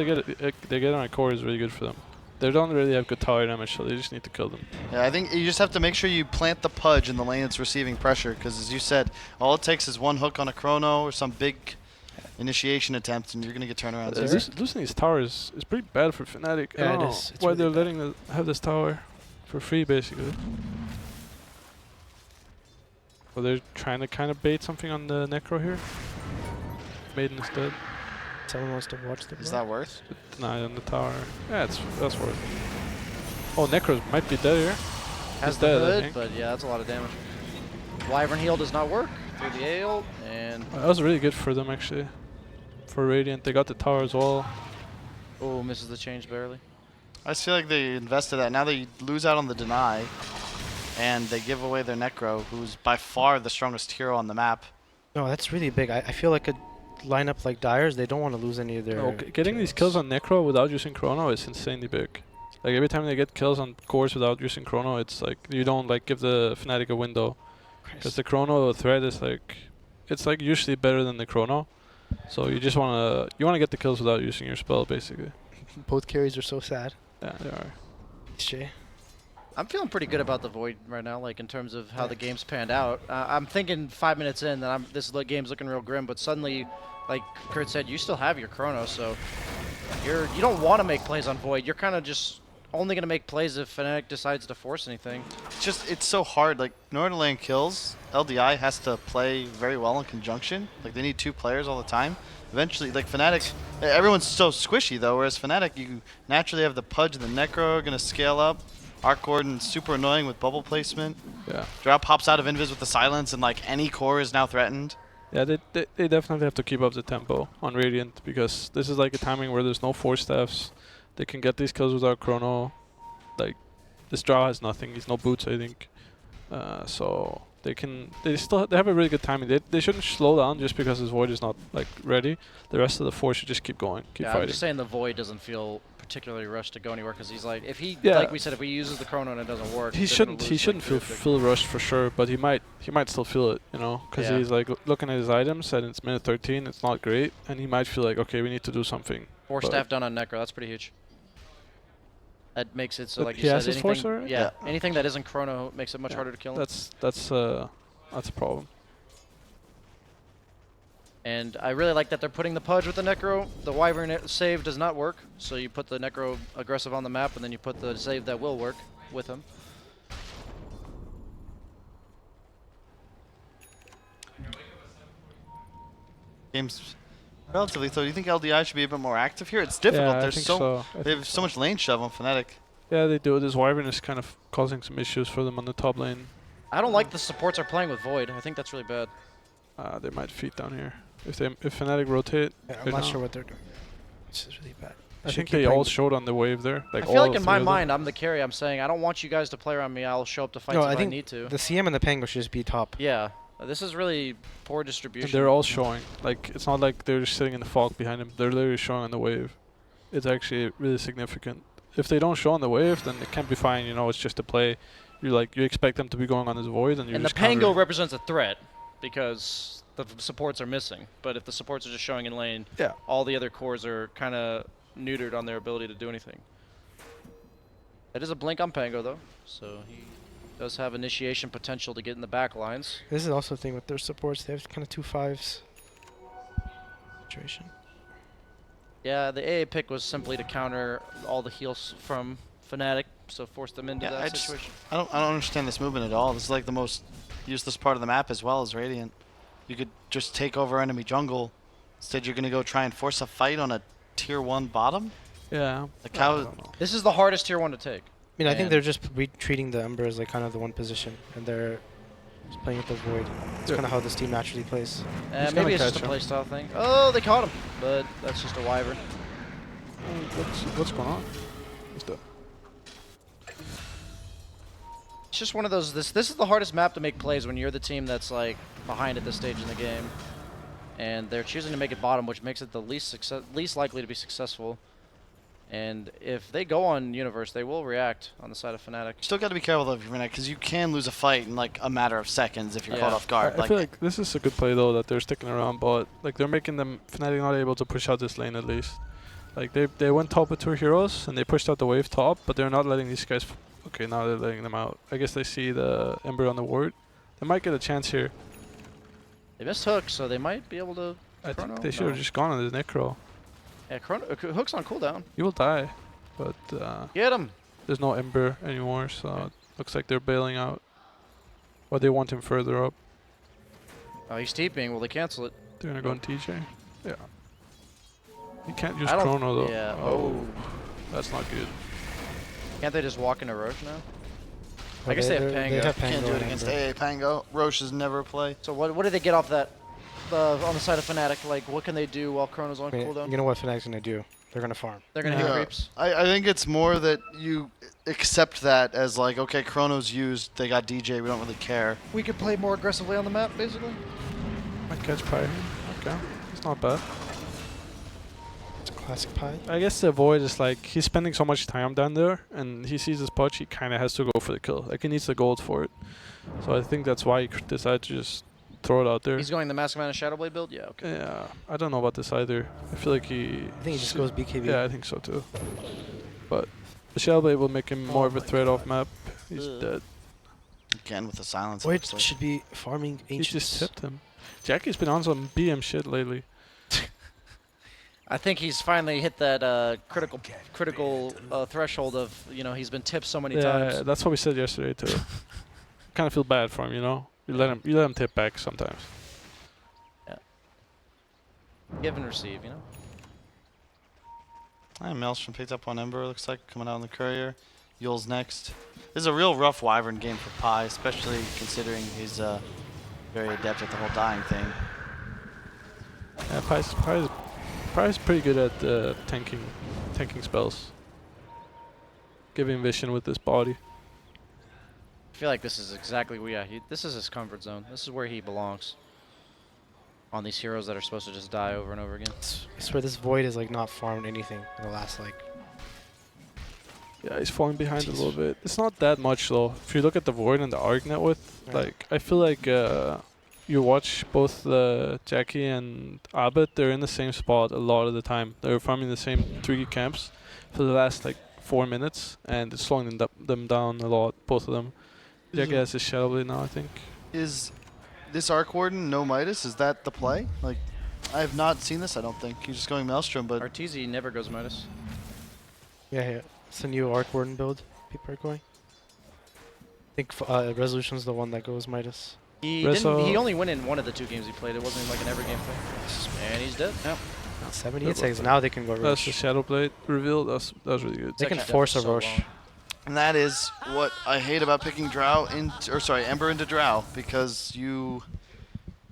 they get on a core is really good for them. They don't really have good tower damage, so they just need to kill them. Yeah, I think you just have to make sure you plant the pudge in the lane that's receiving pressure, because as you said, all it takes is one hook on a chrono or some big initiation attempt, and you're gonna get turnarounds. Losing these towers is pretty bad for Fnatic. I Yeah, don't it know is. It's why really they're bad. letting them have this tower for free, basically. Well, they're trying to kind of bait something on the Necro here. Maiden is dead. Someone wants to watch the. Is that worth? Denied on the tower. Yeah, that's worth it. Oh, Necro might be dead here. Has He's the dead, I hood, think. but yeah, that's a lot of damage. Wyvern heal does not work through the A ult, and That was really good for them, actually. For Radiant, they got the tower as well. oh, misses the change barely. I just feel like they invested that. Now they lose out on the deny, and they give away their Necro, who's by far the strongest hero on the map. No, that's really big. I feel like a lineup like Dyer's, they don't want to lose any of their. Oh, getting these kills on Necro without using Chrono is insanely big. Like every time they get kills on cores without using Chrono, it's like you don't like give the Fnatic a window, because the Chrono threat is like, it's like usually better than the Chrono. So you just wanna get the kills without using your spell, basically. Both carries are so sad. Yeah, they are. Shay. I'm feeling pretty good about the Void right now, like in terms of how the game's panned out. I'm thinking 5 minutes in that this game's looking real grim, but suddenly, like Kurt said, you still have your Chrono, so you don't want to make plays on Void. You're kind of just only going to make plays if Fnatic decides to force anything. It's so hard. Like, in order to land kills, LDI has to play very well in conjunction. Like, they need two players all the time. Eventually, like Fnatic, everyone's so squishy though, whereas Fnatic, you naturally have the Pudge and the Necro are going to scale up. Arc Gordon's super annoying with bubble placement. Yeah. Drow pops out of Invis with the silence, and like any core is now threatened. Yeah, they definitely have to keep up the tempo on Radiant, because this is like a timing where there's no force staffs. They can get these kills without Chrono. Like, this Drow has nothing. He's no boots, I think. So they have a really good timing. They shouldn't slow down just because his Void is not like ready. The rest of the force should just keep going, keep Yeah, I'm fighting. just saying the Void doesn't feel particularly rushed to go anywhere because he's like, if he, Yeah. like we said, if he uses the chrono and it doesn't work, He they're gonna shouldn't. lose, He like, shouldn't feel big. feel rushed for sure, but he might still feel it, you know, because Yeah. he's like looking at his items and it's minute 13. It's not great, and he might feel like, okay, we need to do something. 4 but- staff done on Necro. That's pretty huge. That makes it so, But like you he said, has his anything, force already? yeah, anything that isn't chrono makes it much Yeah. harder to kill him. That's a problem. And I really like that they're putting the Pudge with the Necro. The Wyvern save does not work, so you put the Necro aggressive on the map, and then you put the save that will work with him. Game's relatively slow. Do you think LDI should be a bit more active here? It's difficult. Yeah, I There's think so so. they have so much lane shove on Fnatic. Yeah, they do. This Wyvern is kind of causing some issues for them on the top lane. I don't like the supports are playing with Void. I think that's really bad. They might feed down here if Fnatic rotate. Yeah, I'm they're not down. sure what they're doing. This is really bad. I should think keep they playing all the- showed on the wave there. Like I feel all like in three my of them. mind, I'm the carry. I'm saying I don't want you guys to play around me. I'll show up to fights No, if I I think need to. the CM and the Pango should just be top. Yeah, this is really poor And distribution. they're all showing. Like it's not like they're just sitting in the fog behind him. They're literally showing on the wave. It's actually really significant. If they don't show on the wave, then it can be fine. You know, it's just a play. You expect them to be going on this void, and you And the just counter Pango it. represents a threat because the supports are missing. But if the supports are just showing in lane, Yeah. all the other cores are kind of neutered on their ability to do anything. That is a blink on Pango though, so he does have initiation potential to get in the back lines. This is also the thing with their supports. They have kind of 2-5s. Situation. Yeah, the AA pick was simply to counter all the heals from Fnatic, so force them into Yeah, that situation. I don't understand this movement at all. This is like the most useless part of the map as well as Radiant. You could just take over enemy jungle. Instead, you're gonna go try and force a fight on a tier 1 bottom. Yeah. Like I how? don't know. This is the hardest tier 1 to take. I mean, I think And- they're just treating the Ember as like kind of the one position, and they're just playing with the Void. It's Yeah. kind of how this team naturally plays. He's gonna Maybe it's just a catch him. playstyle thing. Oh, they caught him, but that's just a Wyvern. What's going on? What's that? It's just one of those. This is the hardest map to make plays when you're the team that's like behind at this stage in the game, and they're choosing to make it bottom, which makes it the least likely to be successful. And if they go on Universe, they will react on the side of Fnatic. Still got to be careful though, because you can lose a fight in like a matter of seconds if you're caught Yeah. off guard. I feel like this is a good play though that they're sticking around, but like they're making them Fnatic not able to push out this lane at least. Like they went top with 2 heroes and they pushed out the wave top, but they're not letting these guys. Okay, now they're letting them out. I guess they see the Ember on the ward. They might get a chance here. They missed Hook, so they might be able to. I Chrono? think they should have No. just gone on the Necro. Yeah, Hook's on cooldown. You will die, but Get him. there's no Ember anymore, so it looks like they're bailing out. Or they want him further up. Oh, he's TPing. Will they cancel it? They're gonna go on TJ. Yeah. You can't use I don't- Chrono though. Yeah. Oh, that's not good. Can't they just walk into Roche now? Well, I guess they have They Pango. have can't Pango do it and against Ember. AA Pango. Roche is never a play. So what did they get off that on the side of Fnatic? Like, what can they do while Chrono's on I mean, cooldown? you know what Fnatic's gonna do? They're gonna farm. They're gonna hit Yeah. creeps. I think it's more that you accept that as like, okay, Chrono's used. They got DJ. We don't really care. We could play more aggressively on the map, basically. Might catch Pie. Okay, it's not bad. It's a classic pie. I guess the Void is like, he's spending so much time down there, and he sees his punch, he kind of has to go for the kill. Like, he needs the gold for it. So I think that's why he decided to just throw it out there. He's going the Mask Man and Shadowblade build? Yeah, okay. Yeah, I don't know about this either. I feel like he... I think he just goes BKB. Yeah, I think so too. But the Shellblade will make him more of a threat off map. He's Ugh. dead. Again with the silence. Void looks like. should be farming He Ancients. just tipped him. Jackie's been on some BM shit lately. I think he's finally hit that critical threshold of, he's been tipped so many Yeah, times. that's what we said yesterday too. Kind of feel bad for him, you know. You let him tip back sometimes. Give and receive, And Maelstrom picked up on Ember. Looks like coming out on the courier. Yule's next. This is a real rough Wyvern game for Pi, especially considering he's very adept at the whole dying thing. Yeah, Pie's pretty good at tanking spells. Giving vision with his body. I feel like this is exactly this is his comfort zone. This is where he belongs. On these heroes that are supposed to just die over and over again. I swear this Void has like not farmed anything in the last like Yeah, he's falling behind a little bit. It's not that much though. If you look at the Void and the ArcNet width, like I feel like you watch both Jackie and Abed, they're in the same spot a lot of the time. They're farming the same 3 camps for the last like 4 minutes, and it's slowing them down a lot, both of them. Jackie has his Shadow Blade now, I think. Is this Arc Warden no Midas? Is that the play? Like, I have not seen this, I don't think. He's just going Maelstrom, but... Arteezy never goes Midas. Yeah. It's a new Arc Warden build people are going. I think Resolution's the one that goes Midas. He only went in one of the 2 games he played. It wasn't like an every game play. And he's dead. Yep. 78 seconds. Now they can go That's Rosh. the Shadow Blade reveal. That was really good. They can actually force a so Rosh. long. And that is what I hate about picking Ember into Drow, because you...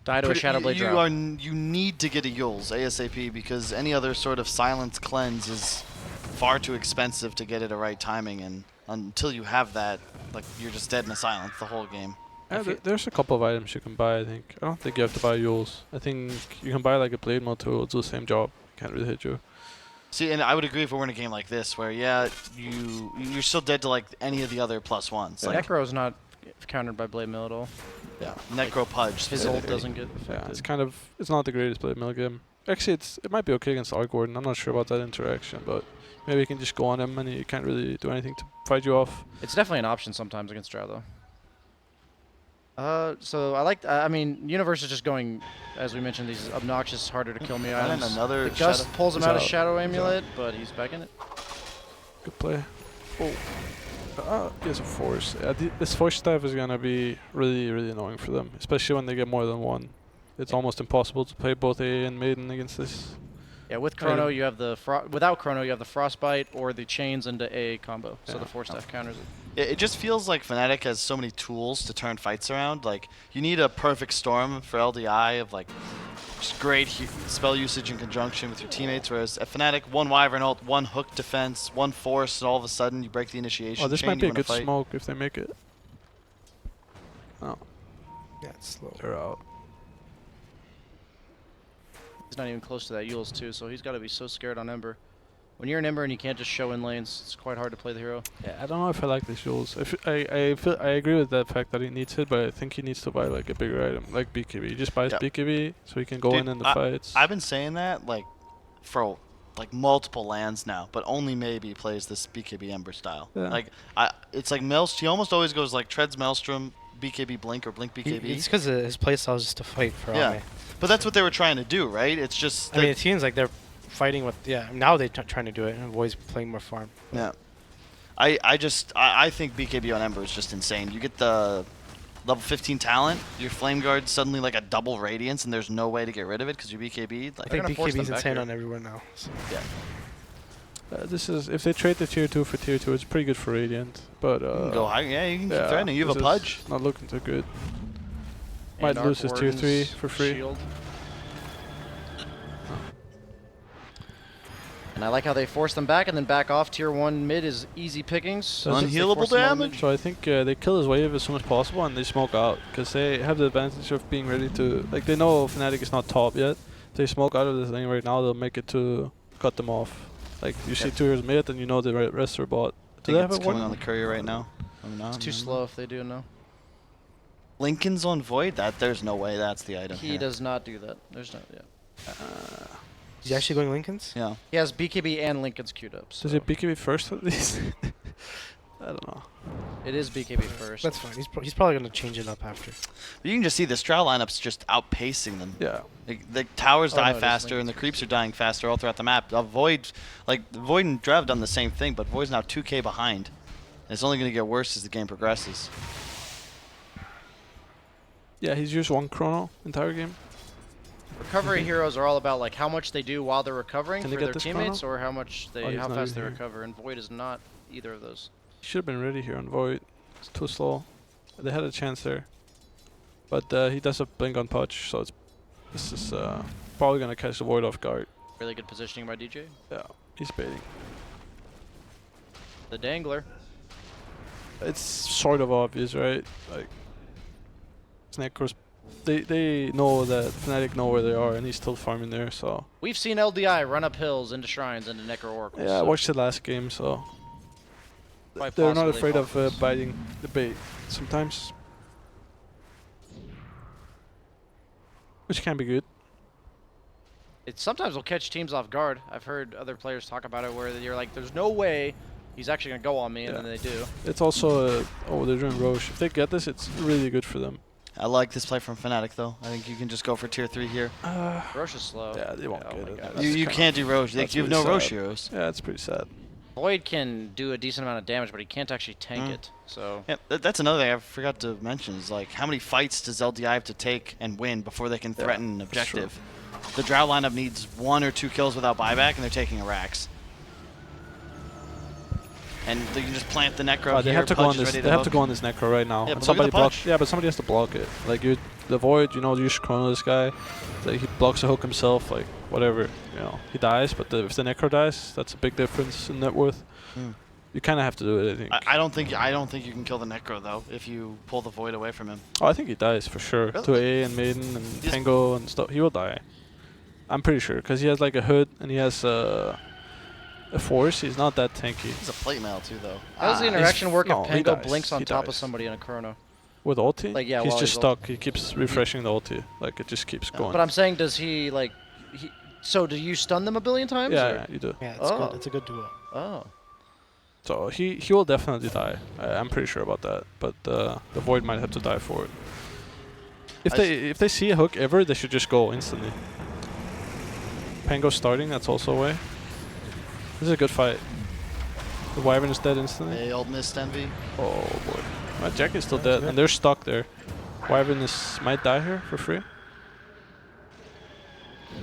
Die to a Shadow Blade Drow. You need to get a Yules ASAP, because any other sort of silence cleanse is far too expensive to get it at right timing, and until you have that, like, you're just dead in a silence the whole game. There's a couple of items you can buy, I think. I don't think you have to buy Yules. I think you can buy like a Blade Mod too, it'll do the same job. Can't really hit you. See, and I would agree if it were in a game like this, where, yeah, you're still dead to, like, any of the other +1s. Like, Necro's not countered by Blade Mill at all. yeah, Necro Pudge. His ult doesn't get Yeah, affected. it's not the greatest Blade Mill game. Actually, it might be okay against Arc Warden. I'm not sure about that interaction, but maybe you can just go on him and he can't really do anything to fight you off. It's definitely an option sometimes against Drow, though. So I like. I mean, Universe is just going, as we mentioned, these obnoxious, harder to kill me And items. another The Gust pulls him He's out of out. Shadow Amulet, but he's back in it. Good play. He has a Force. This Force staff is gonna be really, really annoying for them, especially when they get more than one. It's almost impossible to play both A and Maiden against this. Yeah, with Chrono you have the without Chrono you have the Frostbite or the Chains into A combo. So Yeah. the 4 staff counters it. It just feels like Fnatic has so many tools to turn fights around. Like, you need a perfect storm for LDI of, like, just great spell usage in conjunction with your teammates, whereas at Fnatic, 1 Wyvern ult, 1 hook defense, 1 force, and all of a sudden you break the initiation Oh, this chain, might be you a win good fight. smoke if they make it. Oh, Yeah, it's slow. they're out. He's not even close to that Yules too, so he's got to be so scared on Ember. When you're an Ember and you can't just show in lanes, it's quite hard to play the hero. Yeah, I don't know if I like this Jules. I agree with that fact that he needs it, but I think he needs to buy like a bigger item, like BKB. He just buys Yeah. BKB so he can go Dude, in the fights. I've been saying that, like, for like multiple lands now, but only maybe plays this BKB Ember style. Yeah. Like, it's like he almost always goes like treads Maelstrom, BKB Blink, or Blink BKB. It's because his playstyle is just to fight for Yeah. Ame. But that's what they were trying to do, right? It's just I mean, it seems like they're fighting with now they're trying to do it, and Void's playing more farm. yeah. I think BKB on Ember is just insane. You get the level 15 talent, your Flame Guard suddenly like a double radiance, and there's no way to get rid of it because you're BKB'd. I Like, think gonna force BKB is them back insane here. on everyone now. So. yeah. This is if they trade the tier 2 for tier 2, it's pretty good for Radiant. But You can go high. Yeah, you can keep yeah, threatening. You have a this Pudge. is not looking too good. And Might lose his Arc tier Warden's 3 for free. Shield. And I like how they force them back and then back off. Tier 1 mid is easy pickings. So They Unhealable force them on damage. mid. So I think they kill his wave as soon as possible and they smoke out because they have the advantage of being ready to, like, they know Fnatic is not top yet. If they smoke out of this lane right now, they'll make it to cut them off. Like, you see 2 heroes mid and you know the rest are bot. I Do think they have it's a coming one? on the courier right now. It's too slow if they do no. Lincoln's on Void. There's no way that's the item. He here. does not do that. There's no, yeah. He's actually going Lincoln's? Yeah. He has BKB and Lincoln's queued up. So Does it BKB first at least? I don't know. it is BKB first. That's fine. He's probably going to change it up after. But you can just see this Drow lineup's just outpacing them. Yeah. The towers Oh, die no, it is faster and the Lincoln's creeps are dying faster all throughout the map. Void and Drev have done the same thing, but Void's now 2k behind. And it's only going to get worse as the game progresses. Yeah, he's used 1 chrono entire game. Recovery heroes are all about like how much they do while they're recovering Can for they get their this teammates, chrono? or how much Oh, he's how not fast they even here. recover. And Void is not either of those. He should have been ready here on Void. It's too slow. They had a chance there. But he does have blink on Pudge, so this is probably going to catch the Void off guard. Really good positioning by DJ. Yeah, he's baiting. The Dangler. It's sort of obvious, right? Like, Necros, they know that Fnatic know where they are, and he's still farming there, so... We've seen LDI run up hills into shrines into Necro Oracles. Yeah, I so watched it last game, so... Quite they're not possibly afraid of focus. biting the bait sometimes, which can be good. It sometimes will catch teams off guard. I've heard other players talk about it where you're like, there's no way he's actually going to go on me, and then they do. It's also oh, they're doing Roche. If they get this, it's really good for them. I like this play from Fnatic, though. I think you can just go for tier 3 here. Roche is slow. Yeah, they won't Oh get my it. God. That's You kinda- can't do Roche. that's You have really no Roche sad. heroes. Yeah, it's pretty sad. Void can do a decent amount of damage, but he can't actually tank it. So Yeah, that's another thing I forgot to mention is like how many fights does LDI have to take and win before they can threaten an that's true. objective? The Drow lineup needs 1 or 2 kills without buyback, and they're taking a Rax. And they can just plant the Necro They here. have to go Pudge on is this. ready They have to hook. go on this Necro right now. Yeah, And but look at the block. Pudge. Yeah, but somebody has to block it. Like you, the Void. You know, you just chrono this guy. Like he blocks the hook himself. Like whatever. You know, he dies. But if the Necro dies, that's a big difference in net worth. Hmm. You kind of have to do it. I think. I don't think you can kill the Necro though if you pull the Void away from him. Oh, I think he dies for sure. Really? To A and Maiden and Yes. Tango and stuff. He will die. I'm pretty sure because he has like a hood and he has a force. He's not that tanky. He's a plate mail too though. how does the he's- interaction work no, if he Pango dies. blinks on He top of dies. somebody in a chrono? With ulti, Like, yeah, he's while just he's stuck. He keeps refreshing the ulti. Like it just keeps going. But I'm saying, does he like? So do you stun them a billion times? yeah, or- yeah, you do. Yeah, it's Oh. good. It's a good duo. Oh. So he will definitely die. I'm pretty sure about that. But the Void might have to die for it. If they see a hook ever, they should just go instantly. Pango's starting. That's also a way. This is a good fight. The Wyvern is dead instantly. They old missed Envy. Oh boy. My Jack is still dead, and they're stuck there. Wyvern might die here for free.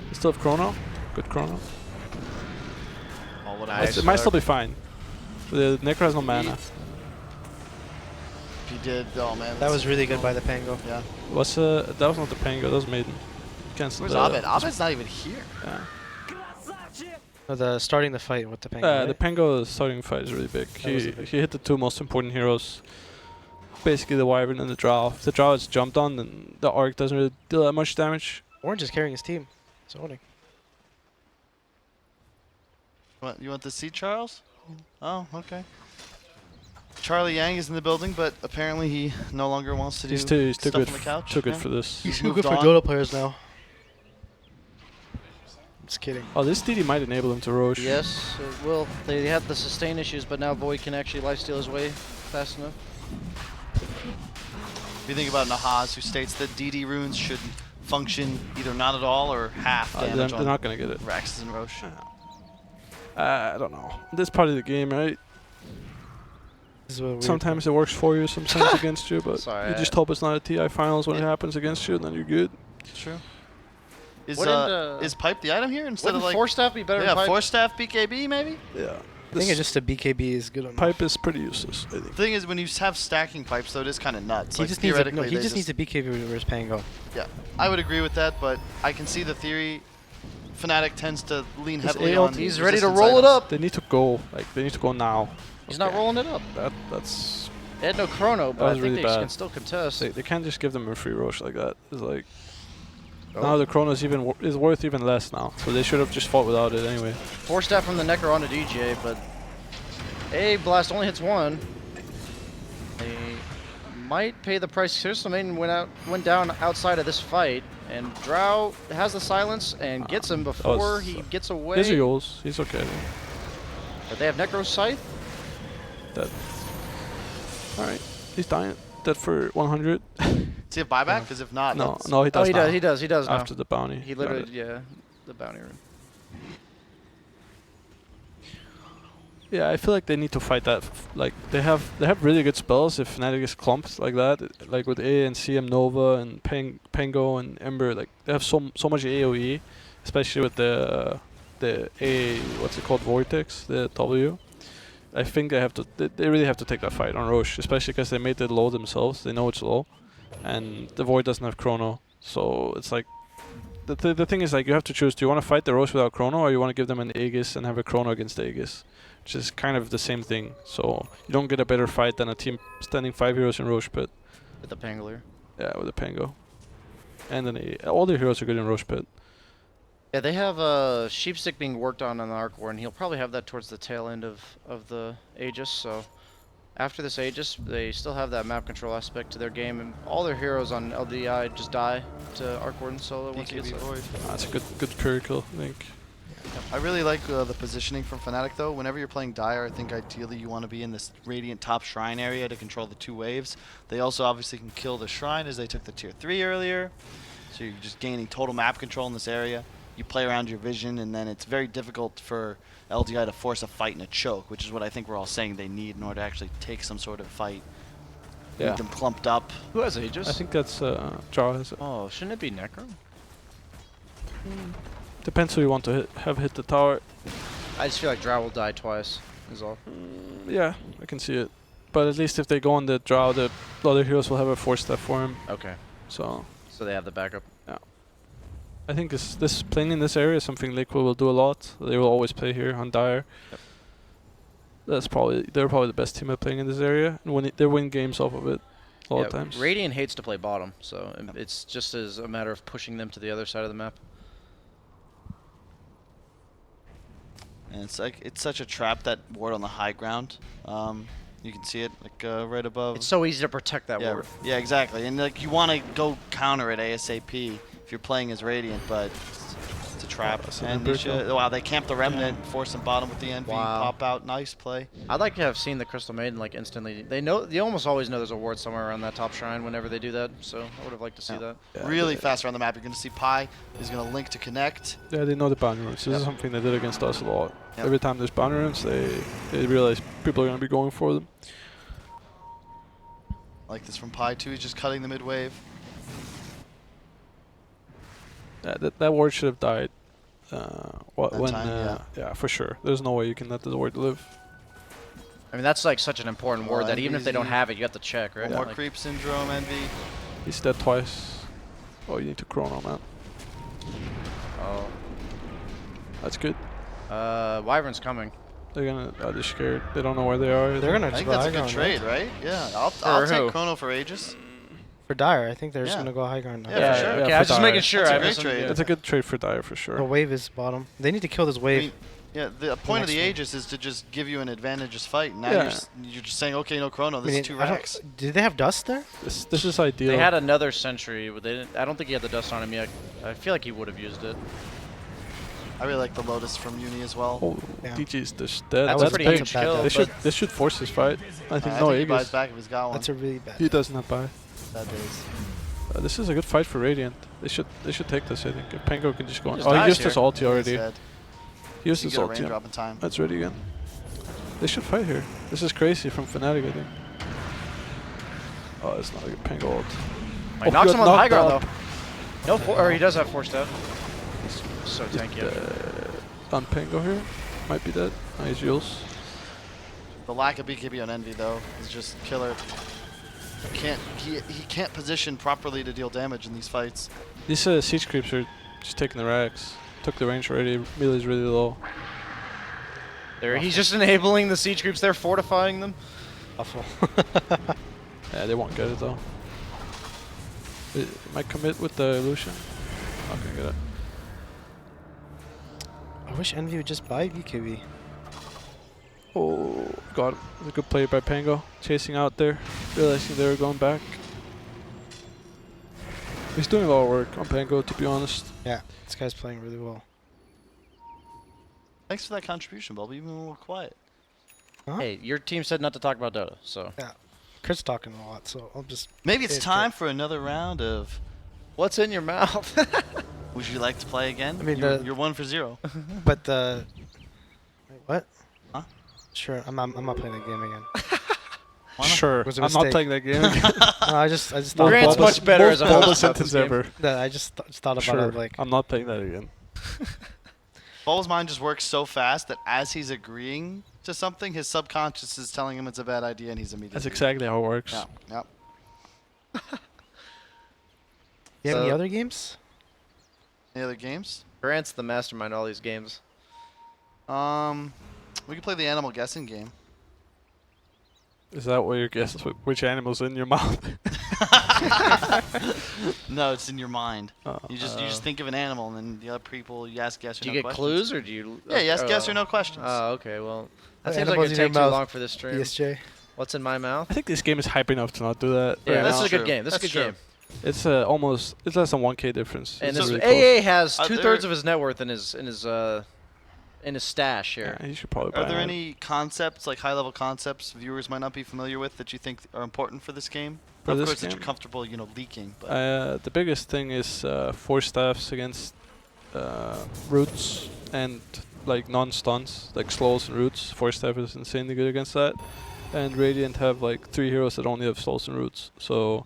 They still have Chrono. Good Chrono. Oh, what It might still be fine. The Necro has no mana. If you did, oh man. That that's was really good cool. by the Pango. Yeah. That was not the Pango. That was Maiden. Cancel Where's the Abed? Abed's not even here. Yeah. No, the starting the fight with the Pango. The right? Pango starting fight is really big. was He big. he hit the 2 most important heroes. Basically the Wyvern and the Drow. If the Drow is jumped on, then the Arc doesn't really deal that much damage. Orange is carrying his team. Zoning. You want to see Charles? Oh, okay. Charlie Yang is in the building, but apparently he no longer wants to do He's too stuff good. on the couch. Too good Yeah. for this. He's Too moved good for on. Dota players now. Just kidding. Oh, this DD might enable him to Roche. Yes, it will. They had the sustain issues, but now Void can actually lifesteal his way fast enough. If you think about Nahaz, who states that DD runes should function either not at all or half They're damage on not gonna get it. Raxes and Roche. I don't know. This part of the game, right? This is a weird Sometimes it works for you, sometimes against you, but Sorry, you just hope it's not a TI finals when it happens against you, and then you're good. True. Is Wouldn't, is pipe the item here instead Wouldn't of like Force Staff be better yeah than Pipe? Force Staff BKB maybe? Yeah. I think it's just a BKB is good on Pipe is pretty useless, I think. The thing is when you have stacking pipes though it is kind of nuts. He Like, just needs a, no, theoretically he they just needs a BKB with his Pango. Yeah, I would agree with that, but I can see the theory. Fnatic tends to lean His heavily AOT on. He's ready to resistance roll it items. up. They need to go. They need to go now. He's not rolling it up. That's. They had no chrono, but That I was think really they bad. can still contest. They can't just give them a free Roche like that. It's like Oh. now the Chrono is worth even less now, so they should have just fought without it anyway. Force Staff from the Necro onto DJ, but Blast only hits one. They might pay the price here. So Maiden went down outside of this fight, and Drow has the silence and gets him before was, he gets away. He's a Yols. He's okay. But they have Necro Scythe. Dead. All right. He's dying. Dead for 100. Does he have buyback? Because if not, no, that's- no, he Oh, does. he now. does. He does. He does now. After the bounty. He got literally, it. yeah, the bounty room. Yeah, I feel like they need to fight that. Like they have really good spells if Fnatic is clumped like that. Like with A and CM Nova and Pango and Ember. Like they have so much AOE, especially with the A, what's it called, Vortex, the W. I think they really have to take that fight on Roche, especially because they made it low themselves. They know it's low, and the Void doesn't have Chrono, so it's like the thing is like you have to choose. Do you want to fight the Roche without Chrono, or you want to give them an Aegis and have a Chrono against the Aegis, which is kind of the same thing. So you don't get a better fight than a team standing 5 heroes in Roche Pit. With the Pangolier. Yeah, with a Pango, and then all their heroes are good in Roche Pit. Yeah, they have Sheepstick being worked on the Arc War, and he'll probably have that towards the tail end of the Aegis, so after this Aegis, they still have that map control aspect to their game, and all their heroes on LDI just die to Arc Warden solo once he gets BKB there. Void. That's a good critical, I think. I really like the positioning from Fnatic though. Whenever you're playing Dire, I think ideally you want to be in this Radiant top shrine area to control the 2 waves. They also obviously can kill the shrine as they took the tier 3 earlier. So you're just gaining total map control in this area. You play around your vision, and then it's very difficult for LDI to force a fight in a choke, which is what I think we're all saying they need in order to actually take some sort of fight. Yeah. Need them clumped up. Who has Aegis? I think that's Draw has it. Oh, shouldn't it be Necro? Depends who you want to have hit the tower. I just feel like Drow will die twice, is all. Yeah, I can see it. But at least if they go on the Draw, the other heroes will have a 4-step for him. Okay. So So they have the backup. I think this playing in this area is something Liquid will do a lot. They will always play here on Dire. Yep. They're probably the best team at playing in this area, and they win games off of it a lot of times. Radiant hates to play bottom, so it's just as a matter of pushing them to the other side of the map. And it's such a trap, that ward on the high ground. You can see it right above. It's so easy to protect that yeah, ward. yeah, exactly. And like you want to go counter it ASAP if you're playing as Radiant, but it's a trap. that's an And you Ember should, wow, they camp the Remnant, force them bottom with the Envy, Wow. pop out, nice play. I'd like to have seen the Crystal Maiden like instantly. You almost always know there's a ward somewhere around that top shrine whenever they do that. So I would have liked to see that. Yeah, Really fast around the map. You're going to see Pi is going to link to connect. Yeah, they know the boundary runes. This is something they did against us a lot. Yep. Every time there's boundary runes, they realize people are going to be going for them. Like this from Pi too. He's just cutting the mid wave. Yeah, that ward should have died. Yeah, for sure. There's no way you can let the ward live. I mean, that's like such an important ward that even if they don't Envy's have it, you have to check, right? One more Like, creep syndrome, Envy. He's dead twice. Oh, you need to chrono, man. oh. That's good. Wyvern's coming. They're scared. They don't know where they are. They're gonna I just think go that's a high good ground, trade, right? right? Yeah, I'll For take who? Chrono for Aegis. For Dire, I think they're just Yeah. gonna go high ground now. Yeah, for sure. Okay, for I was just Dire. making sure. That's a I great wasn't- trade. yeah. It's a good trade for Dire for The sure. wave is bottom. They need to kill this I wave. mean, yeah, the point of next the one. Aegis is to just give you an advantageous fight. Now Yeah. you're just saying, okay, no Chrono. This is 2 I don't- racks. Did they have dust there? This is ideal. They had another sentry, but they didn't. I don't think he had the dust on him yet. I feel like he would have used it. I really like the Lotus from Uni as well. Oh, Yeah. DG's just dead. That's a pretty big. huge kill. They should force this fight. I think I no think he buys Aegis. back if he's got one. That's a really bad. He does not buy. Bad days. This is a good fight for Radiant. They should take this. I think if Pango can just go on. Just Oh, he dies used his here. ulti He's already. dead. He used You his get a ulti. rain drop in time. That's ready again. They should fight here. This is crazy from Fnatic, I think. Oh, it's not a good Pango ult. He Oh, knocks good him on the high knocked ground up. though. No, or he does have 4-step. He's so tanky. On Pango here. Might be dead. Nice Jules. The lack of BKB on Envy though is just killer. He can't position properly to deal damage in these fights. These siege creeps are just taking the racks. Took the range already. Melee's really low. He's just enabling the siege creeps. They're fortifying them. Awful. Yeah, they won't get it though. It might commit with the illusion. Not gonna get it. I wish Envy would just buy BKB. Oh, got him. It was a good play by Pango. Chasing out there. Realizing they were going back. He's doing a lot of work on Pango, to be honest. Yeah, this guy's playing really well. Thanks for that contribution, Bulb. You've been a little quiet. Huh? Hey, your team said not to talk about Dota, so. Chris talking a lot, so I'll just. Maybe it's It's time for another round of. What's in your mouth? Would you like to play again? I mean, you're 1 for 0. But the. Wait, what? Huh? Sure, I'm not playing that game again. Why not? Sure. Was a I'm not mistake. playing that game. No, I just thought Grant's about much better as a Bulbous host. sentence ever. that. I just thought about Sure. it like. I'm not playing that again. Bulb's mind just works so fast that as he's agreeing to something, his subconscious is telling him it's a bad idea, and he's immediately. That's exactly how it works. Yeah. Yep. You have any So- other games? Any other games? Grant's the mastermind of all these games. We can play the animal guessing game. Is that what your guess is? Which animal's in your mouth? No, it's in your mind. Oh. You just think of an animal, and then the other people you ask yes or Do no you get questions. clues or do you? Yeah, yes or no questions. Oh, okay. Well, that What seems like animals it'd in your take too mouth? long for this stream. ESJ. What's in my mouth? I think this game is hype enough to not do that. Yeah, right this now. is a good True. game. This is a That's good true. game. It's almost it's less than 1K difference. And It's this really close. AA has Are 2/3 there- of his net worth in his stash here. Yeah, he should probably buy Are there it. any concepts, like high-level concepts, viewers might not be familiar with that you think are important for this game? For Of this course, that game? you're comfortable, leaking. But The biggest thing is force staffs against roots and like non-stuns, like slows and roots. Force staff is insanely good against that. And Radiant have like 3 heroes that only have slows and roots. So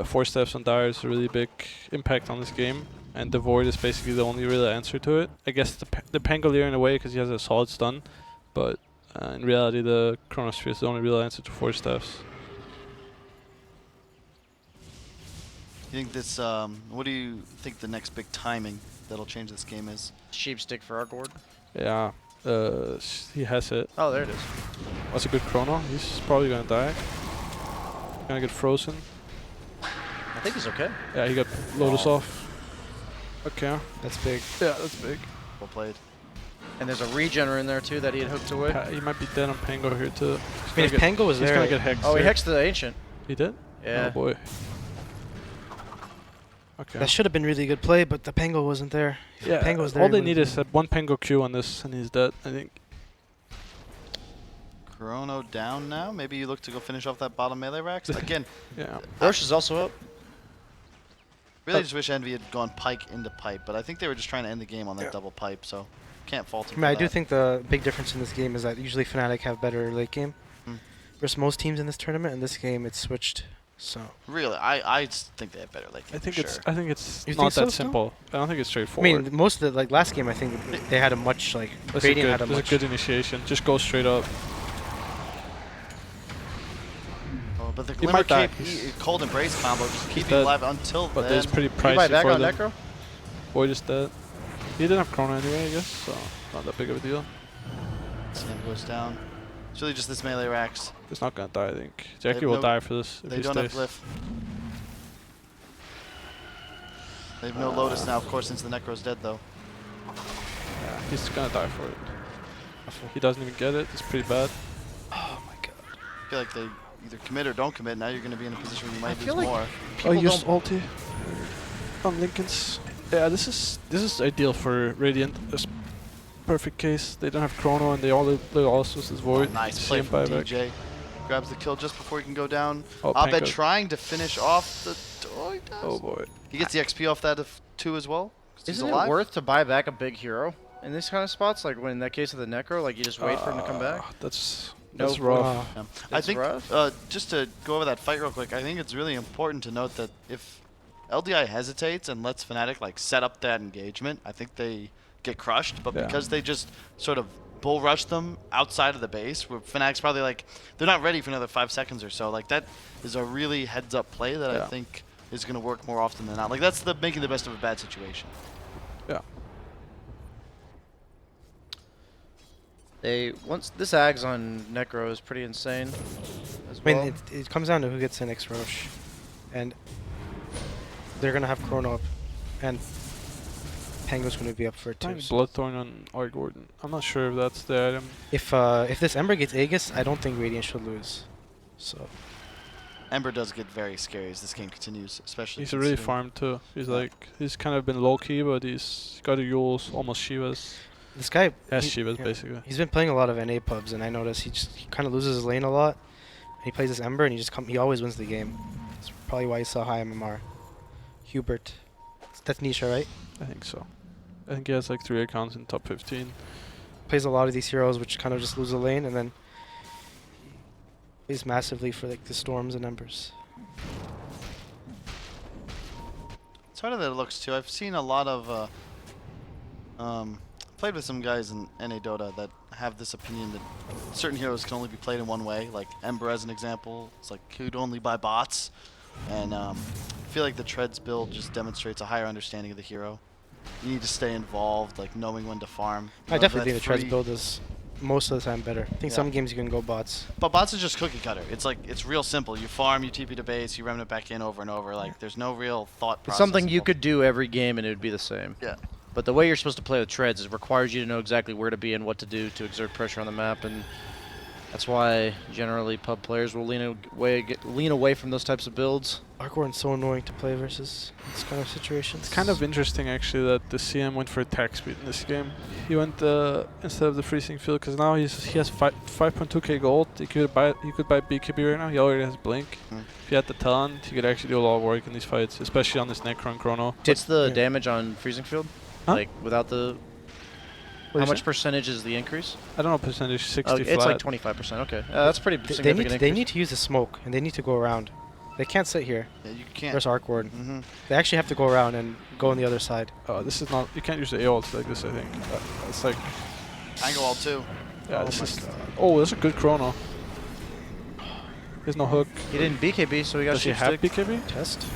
force staffs on Dire is a really big impact on this game. And the Void is basically the only real answer to it. I guess the Pangolier in a way because he has a solid stun. But in reality the Chronosphere is the only real answer to force staffs. you think this? What do you think the next big timing that'll change this game is? Sheep stick for our gourd. Yeah, he has it. Oh, there it is. That's a good chrono. He's probably gonna die. Gonna get frozen. I think he's okay. Yeah, he got Lotus off. Okay. That's big. Yeah, that's big. Well played. And there's a regener in there too that he had hooked away. He might be dead on Pango here too. I mean, if Pango was He's there, gonna get hexed. Oh, he here. hexed the ancient. He did? Yeah. Oh boy. Okay. that should have been really good play, but the Pango wasn't there. If Yeah, Pango was there, all he they would've need been- is one Pango Q on this and he's dead, I think. Chrono down now. Maybe you look to go finish off that bottom melee racks. Again, Yeah. Roche is also up. really just wish Envy had gone pike into pipe, but I think they were just trying to end the game on that double pipe, so can't fault I them. mean, I do think the big difference in this game is that usually Fnatic have better late game Hmm. versus most teams in this tournament. In this game, it's switched. So Really, I just think they have better late game. I think for it's sure. I think it's You not think so that still? simple. I don't think it's I straightforward. mean, most of the last game, I think they had a much That's Radiant a had a good, much. that's a good initiation. Just go straight up. Oh, but the He Glimmer might die. Cape, Cold Embrace combo just keep you dead. alive until But then. there's pretty Can you buy pricey back for on them. Necro? Void is dead. He didn't have Chrono anyway, I guess, so not that big of a deal. Slam goes down. It's really just this melee racks. He's not gonna die, I think. have Jackie will no- die for this if They he don't have stays. glyph. They have no Lotus now, of course, since the Necro's dead, though. Yeah, he's gonna die for it. He doesn't even get it. It's pretty bad. Oh my god. I feel like they either commit or don't commit. Now you're going to be in a position where you might feel lose like more. People don't- ulti on Lincoln's. Yeah, this is ideal for Radiant. This perfect case. They don't have Chrono and they also this Void. Nice play CM from buyback. DJ. Grabs the kill just before he can go down. Oh, Abed Panko. trying to finish off the... Oh, he does. Oh boy. He gets the XP off that too as well. 'cause he's Isn't alive. it worth to buy back a big hero in this kind of spots? Like when in that case of the Necro, like you just wait for him to come back? That's No, rough. Yeah. I That's think rough. just to go over that fight real quick, I think it's really important to note that if LDI hesitates and lets Fnatic set up that engagement, I think they get crushed. But Yeah. because they just sort of bull rush them outside of the base, where Fnatic's probably they're not ready for another 5 seconds or so. That is a really heads up play that I Yeah. think is going to work more often than not. That's the making the best of a bad situation. Yeah. Once this Ags on Necro is pretty insane as I mean, well. it comes down to who gets the next Roche, and they're gonna have Chrono up, and Pango's gonna be up for it too. Trying So Bloodthorn on R. Gordon. I'm not sure if that's the item. if this Ember gets Aegis, I don't think Radiant should lose. So Ember does get very scary as this game continues, especially. He's a really considering- farm too. He's kind of been low key, but he's got a Yules, almost Shivas. this guy Has he- Shivas yeah, basically. He's been playing a lot of NA pubs, and I notice he kind of loses his lane a lot. And he plays this Ember, and he always wins the game. That's probably why he's so high MMR. Hubert, that's Nisha, right? I think so. I think he has 3 accounts in top 15. Plays a lot of these heroes, which kind of just lose the lane, and then plays massively for the Storms and Embers. It's harder than it looks too. I've seen a lot of played with some guys in NA Dota that have this opinion that certain heroes can only be played in one way. Like Ember as an example, it's he'd only buy bots, and I feel like the Treads build just demonstrates a higher understanding of the hero. You need to stay involved, knowing when to farm. I definitely think the Treads free- build is most of the time better. I think Yeah. some games you can go bots. But bots is just cookie cutter. It's real simple. You farm, you TP to base, you remnant back in over and over. There's no real thought It's process. something you involved. could do every game and it would be the same. Yeah. But the way you're supposed to play with treads is requires you to know exactly where to be and what to do to exert pressure on the map, and That's why generally pub players will lean away from those types of builds. Arc Warden's so annoying to play versus this kind of situations. It's kind of interesting actually that the CM went for attack speed in this game. He went instead of the freezing field because now he has 5.2k gold. He could buy BKB right now. He already has blink. If he had the talent, he could actually do a lot of work in these fights, especially on this Necron Chrono. What's the damage on freezing field? Huh? Like without the. How much percentage is the increase? I don't know percentage. 60 Oh, flat. it's like 25%. Okay, that's pretty significant. They need to use the smoke, and they need to go around. They can't sit here. Yeah, you can't. Versus Arc Warden. They actually have to go around and go on the other side. Oh, this is not. You can't use the A ult like this. I think it's like. Tango ult too. Yeah, this is. Oh, that's a good Chrono. There's no hook. He didn't BKB, so he got Does he shift have stick. BKB? Test.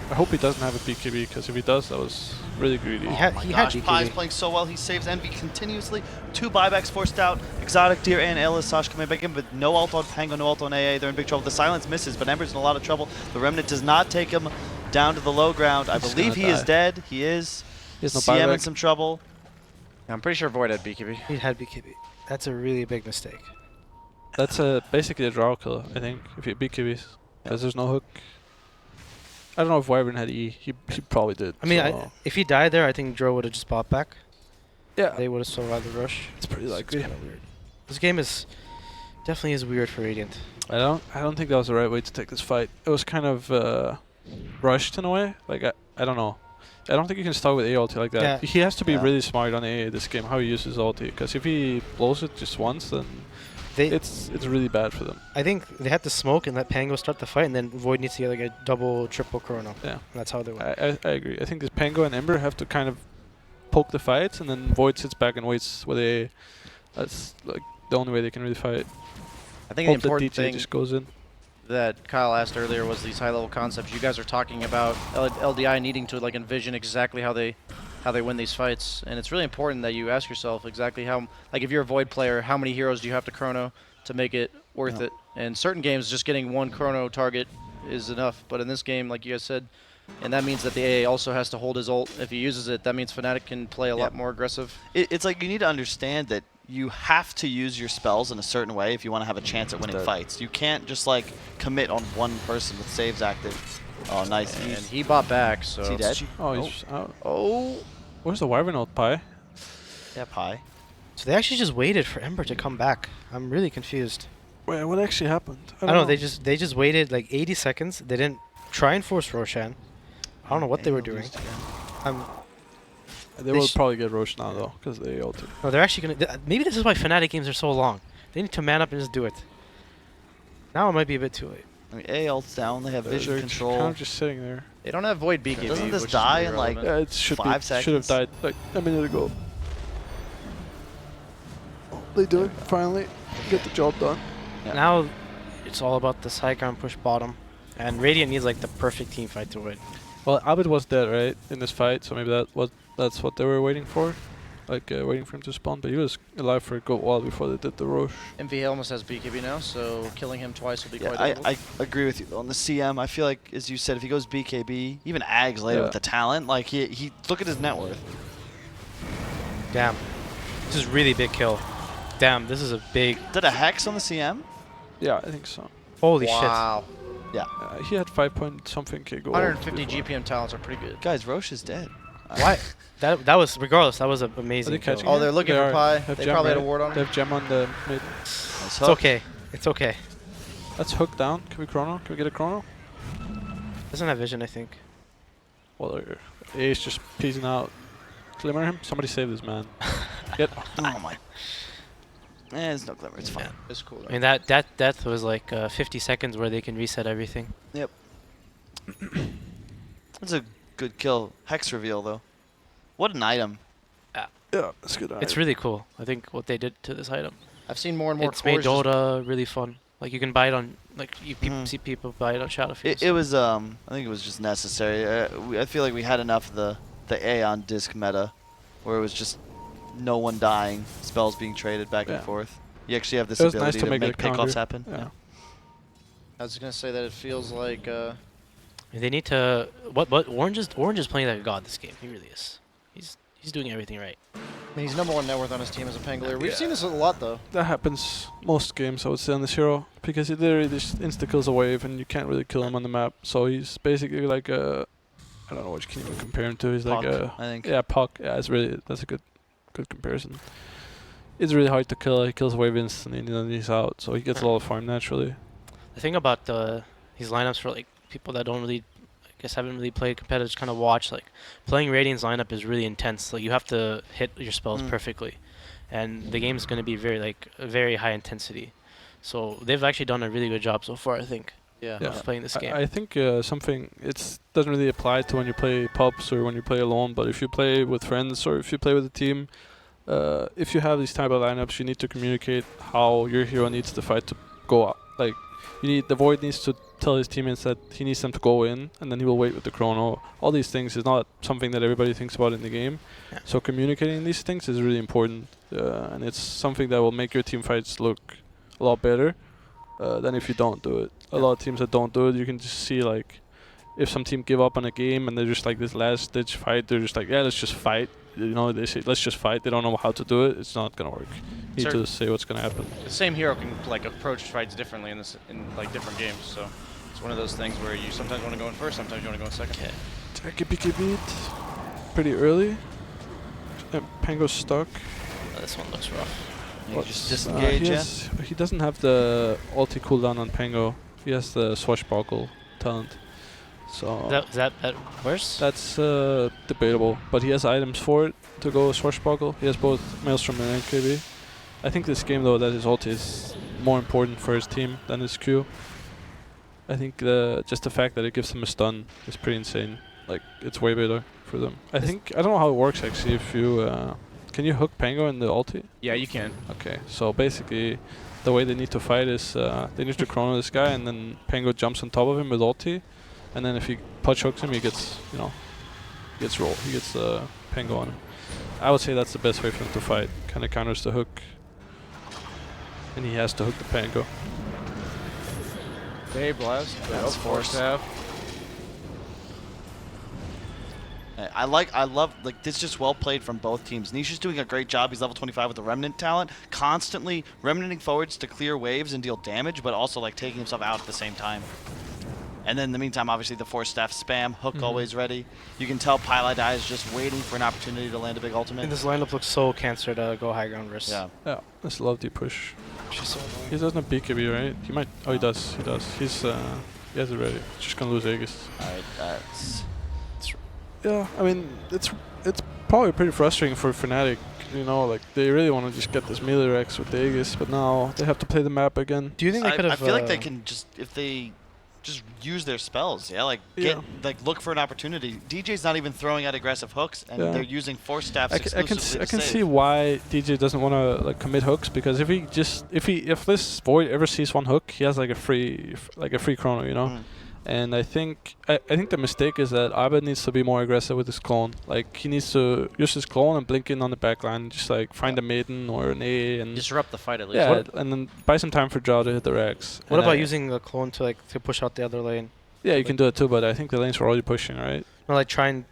I hope he doesn't have a BKB because if he does, that was really greedy. Oh had my BKB. gosh, Pie's playing so well. He saves Envy continuously. 2 buybacks forced out. Exotic Deer and Elisash coming back in, but no ult on Pango, no ult on AA. They're in big trouble. The silence misses, but Ember's in a lot of trouble. The Remnant does not take him down to the low ground. I He's believe he gonna is die. dead. He is. He has no CM in buyback. some trouble. I'm pretty sure Void had BKB. He had BKB. That's a really big mistake. That's basically a draw killer, I think, if you BKBs. Because there's no hook. I don't know if Wyvern had E. He probably did. I mean, so if he died there, I think Dro would have just bought back. yeah, They would have survived the rush. it's pretty It's likely. kinda weird. This game is definitely is weird for Radiant. I don't think that was the right way to take this fight. It was kind of rushed in a way. Like I don't know. I don't think you can start with A ulti like that. Yeah. He has to be Yeah. really smart on AA this game, how he uses ulti. Because if he blows it just once, then it's really bad for them. I think they had to smoke and let Pango start the fight, and then Void needs to get like a double, triple Chrono. Yeah, And that's how they win. I agree. I think this Pango and Ember have to kind of poke the fights, and then Void sits back and waits with AA. That's like the only way they can really fight. I think the Hope that important DJ thing just goes in. that Kyle asked earlier was these high-level concepts. You guys are talking about LDI needing to like envision exactly how they win these fights, and it's really important that you ask yourself exactly how, like if you're a Void player, how many heroes do you have to Chrono to make it worth it? And certain games, just getting one Chrono target is enough, but in this game, like you guys said, and that means that the AA also has to hold his ult. If he uses it, that means Fnatic can play a lot more aggressive. It's like you need to understand that you have to use your spells in a certain way if you want to have a chance at winning fights. You can't just like commit on one person with saves active. Oh, nice. And he bought back, so. Is he dead? Oh, he's out. Oh. Where's the Wyvern ult, Pi? Yeah, Pie. So they actually just waited for Ember to come back. I'm really confused. Wait, what actually happened? I don't know. They just waited like 80 seconds. They didn't try and force Roshan. I don't know what they were doing. They will probably get Roche now though, because they ulted. No, they're actually gonna. Maybe this is why Fnatic games are so long. They need to man up and just do it. Now it might be a bit too late. I mean, A ult's down. They have vision They're control. kind of just sitting there. They don't have Void BKB. Doesn't this which is die pretty in, like, relevant. Yeah, it should 5 should have seconds. died like a minute ago. Oh, they do it finally. Get the job done. Yeah. Now it's all about the side ground push bottom, and Radiant needs like the perfect team fight to win. Well, Abed was dead, right, in this fight, so maybe that's what they were waiting for, like waiting for him to spawn. But he was alive for a good while before they did the Roche. MV almost has BKB now, so killing him twice will be Yeah, quite difficult. I agree with you. On the CM, I feel like, as you said, if he goes BKB, even Ags later Yeah. with the talent, like he look at his net worth. Damn, this is really big kill. Damn, this is a big. Did a Hex on the CM? Yeah, I think so. Holy wow. Yeah. He had 5 point something K gold. 150 before. GPM talents are pretty good. Guys, Roche is dead. shit! Why? That was regardless. That was an amazing. Are they kill. catching Oh, they're looking They for are. Pi. Have They gem, probably had a right? ward on They him. have gem on the mid. Nice It's hook. okay. It's okay. Let's hook down. Can we chrono? Can we get a chrono? Doesn't have vision, I think. Well, Ace just peasing out. Glimmer him. Somebody save this man. Get. Oh my. There's no glimmer. It's fine. Yeah, it's cool. I mean that death was like 50 seconds where they can reset everything. Yep. That's a good kill. Hex reveal though. What an item. Yeah, that's good. It's really cool. I think what they did to this item. I've seen more and more It's made cores just- Dota really fun. Like you can buy it on like you Mhm. see people buy it on Shadowfields. It was I think it was just necessary. I feel like we had enough of the Aeon disc meta, where it was just no one dying, spells being traded back and Yeah. forth. You actually have this It was ability nice to make it a pickoffs counter. happen. Yeah. I was gonna say that it feels like They need to. What? Orange is playing like a god this game. He really is. He's doing everything right. I mean, he's number 1 net worth on his team as a Pangolier. We've seen this a lot, though. That happens most games, I would say, on this hero, because he literally just insta-kills a wave and you can't really kill him on the map. So he's basically like a, I don't know what you can even compare him to. He's Puck, like a, I think. yeah, Puck. Yeah, that's a good comparison. It's really hard to kill. He kills a wave instantly and then he's out. So he gets a lot of farm naturally. The thing about these lineups for like people that don't really, I guess, haven't really played competitive, just kind of watch, like playing Radiant's lineup is really intense. Like you have to hit your spells perfectly, and the game is going to be very high intensity. So they've actually done a really good job so far, I think, Yeah. Yeah. of playing this game. I think something doesn't really apply to when you play pubs or when you play alone, but if you play with friends or if you play with a team, if you have these type of lineups, you need to communicate how your hero needs the fight to go up. Like the Void needs to tell his teammates that he needs them to go in, and then he will wait with the chrono. All these things is not something that everybody thinks about in the game. Yeah. So communicating these things is really important, and it's something that will make your team fights look a lot better than if you don't do it. A lot of teams that don't do it, you can just see like if some team give up on a game and they're just like this last ditch fight, they're just like, yeah, let's just fight. You know, they say let's just fight. They don't know how to do it. It's not gonna work. You need to say what's gonna happen. The same hero can like approach fights differently in like different games. So it's one of those things where you sometimes want to go in first, sometimes you want to go in second. Okay. Jackie Picky beat pretty early. Pango's stuck. This one looks rough. You just disengage, he doesn't have the ulti cooldown on Pango. He has the swashbuckle talent. So Is that worse? that's debatable, but he has items for it to go swashbuckle. He has both Maelstrom and NKB. I think this game though that his ulti is more important for his team than his Q. I think just the fact that it gives him a stun is pretty insane. Like it's way better for them. I don't know how it works actually. If you can you hook Pango in the ulti? Yeah, you can. Okay, so basically the way they need to fight is they need to chrono this guy and then Pango jumps on top of him with ulti, and then if he punch hooks him, he gets Pango on him. I would say that's the best way for him to fight. Kind of counters the hook, and he has to hook the Pango. Day blast. That's force. Staff. I love this is just well played from both teams. Nisha's doing a great job. He's level 25 with the Remnant talent, constantly remnanting forwards to clear waves and deal damage, but also like taking himself out at the same time. And then in the meantime, obviously the force staff spam, hook always ready. You can tell Pylai is just waiting for an opportunity to land a big ultimate. And this lineup looks so cancer to go high ground versus. Yeah. Yeah, that's a lovely push. Which is so annoying. He doesn't have BKB, right? He might. Oh, he does. He does. He has it ready. Just gonna lose Aegis. Alright, that's... Yeah, I mean, it's probably pretty frustrating for Fnatic. You know, like they really want to just get this melee Rex with the Aegis, but now they have to play the map again. Do you think they could have? I feel like they can just, if they just use their spells, look for an opportunity. DJ's not even throwing out aggressive hooks, and they're using force staffs exclusively I can to see save. why DJ doesn't want to like commit hooks, because if this Void ever sees one hook, he has like a free chrono, you know. And I think the mistake is that Abed needs to be more aggressive with his clone. Like he needs to use his clone and blink in on the backline, and just like find a maiden or an A and Disrupt the fight at least. yeah, and then buy some time for Drow to hit the Rex. What And about using the clone to push out the other lane? Yeah, you can do it too, but I think the lanes were already pushing, right? Or like try and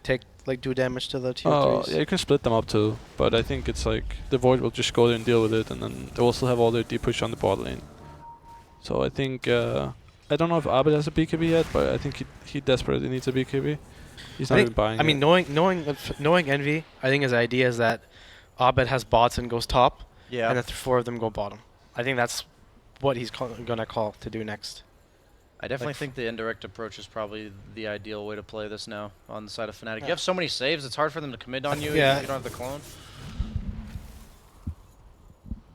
do damage to the tier Oh, 3s? yeah, you can split them up too, but I think it's like the Void will just go there and deal with it, and then they will still have all their deep push on the bot lane. So I think I don't know if Abed has a BKB yet, but I think he desperately needs a BKB. He's not even buying. I mean, knowing Envy, I think his idea is that Abed has bots and goes top, Yeah. and the 4 of them go bottom. I think that's what he's gonna call to do next. I definitely think the indirect approach is probably the ideal way to play this now on the side of Fnatic. Yeah. You have so many saves, it's hard for them to commit on you Yeah. if you don't have the clone.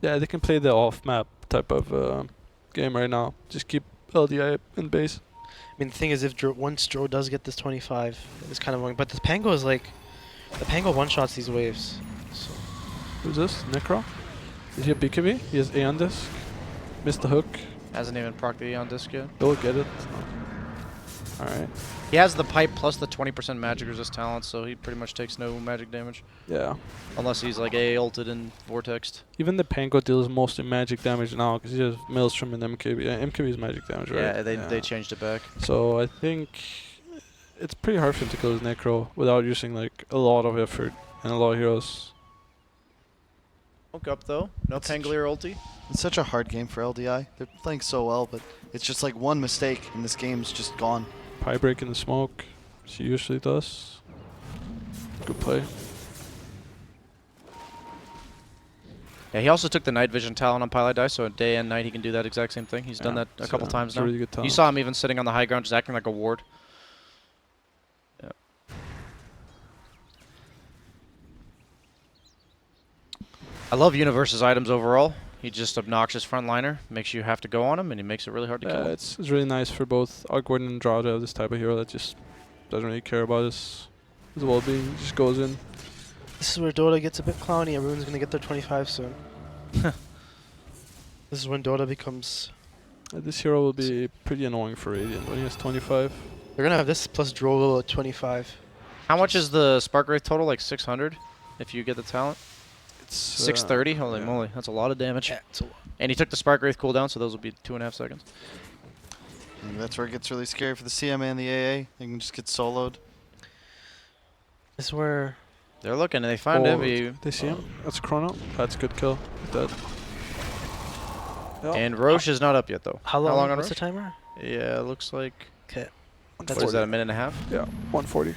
Yeah, they can play the off-map type of game right now. Just keep LDI in base. I mean, the thing is, once Dro does get this 25, it's kind of annoying. But the Pango is like, the Pango one-shots these waves. So. Who's this? Necro? Is he a BKB? He has A on disc. Missed the hook. Hasn't even proc the on disc yet. He'll get it. Alright. He has the pipe plus the 20% magic resist talent, so he pretty much takes no magic damage. Yeah. Unless he's like A ulted and vortexed. Even the Pango deals mostly magic damage now, because he has Maelstrom and MKB. MKB is magic damage, right? Yeah, they changed it back. So I think it's pretty hard for him to kill his Necro without using like a lot of effort and a lot of heroes. Woke up though. No Pangolier ulti. It's such a hard game for LDI. They're playing so well, but it's just like one mistake and this game's just gone. Pie break in the smoke. She usually does. Good play. Yeah, he also took the night vision talent on Pilot Dice, so day and night he can do that exact same thing. He's done that a couple times it's now. a really good You talent. saw him even sitting on the high ground, just acting like a ward. Yeah. I love Universe's items overall. He's just obnoxious frontliner. Makes you have to go on him, and he makes it really hard to kill him. It's really nice for both Awkward and Draw to have this type of hero that just doesn't really care about his well-being. Just goes in. This is where Dota gets a bit clowny. Everyone's gonna get their 25 soon. This is when Dota becomes. This hero will be pretty annoying for Radiant when he has 25. They're gonna have this plus Droll at 25. How much is the Spark Wraith total? Like 600 if you get the talent? It's 630? Holy yeah. moly, that's a lot of damage. Yeah, it's a lot. And he took the Spark Wraith cooldown, so those will be 2.5 seconds. And that's where it gets really scary for the CM and the AA. They can just get soloed. This is where. They're looking, and they find Oh, him. they see him. That's Chrono. That's a good kill. Dead. Yep. And Roche is not up yet, though. How long on was the Roche? timer? Yeah, it looks like. Okay. What is that, a minute and a half? Yeah, 140. Do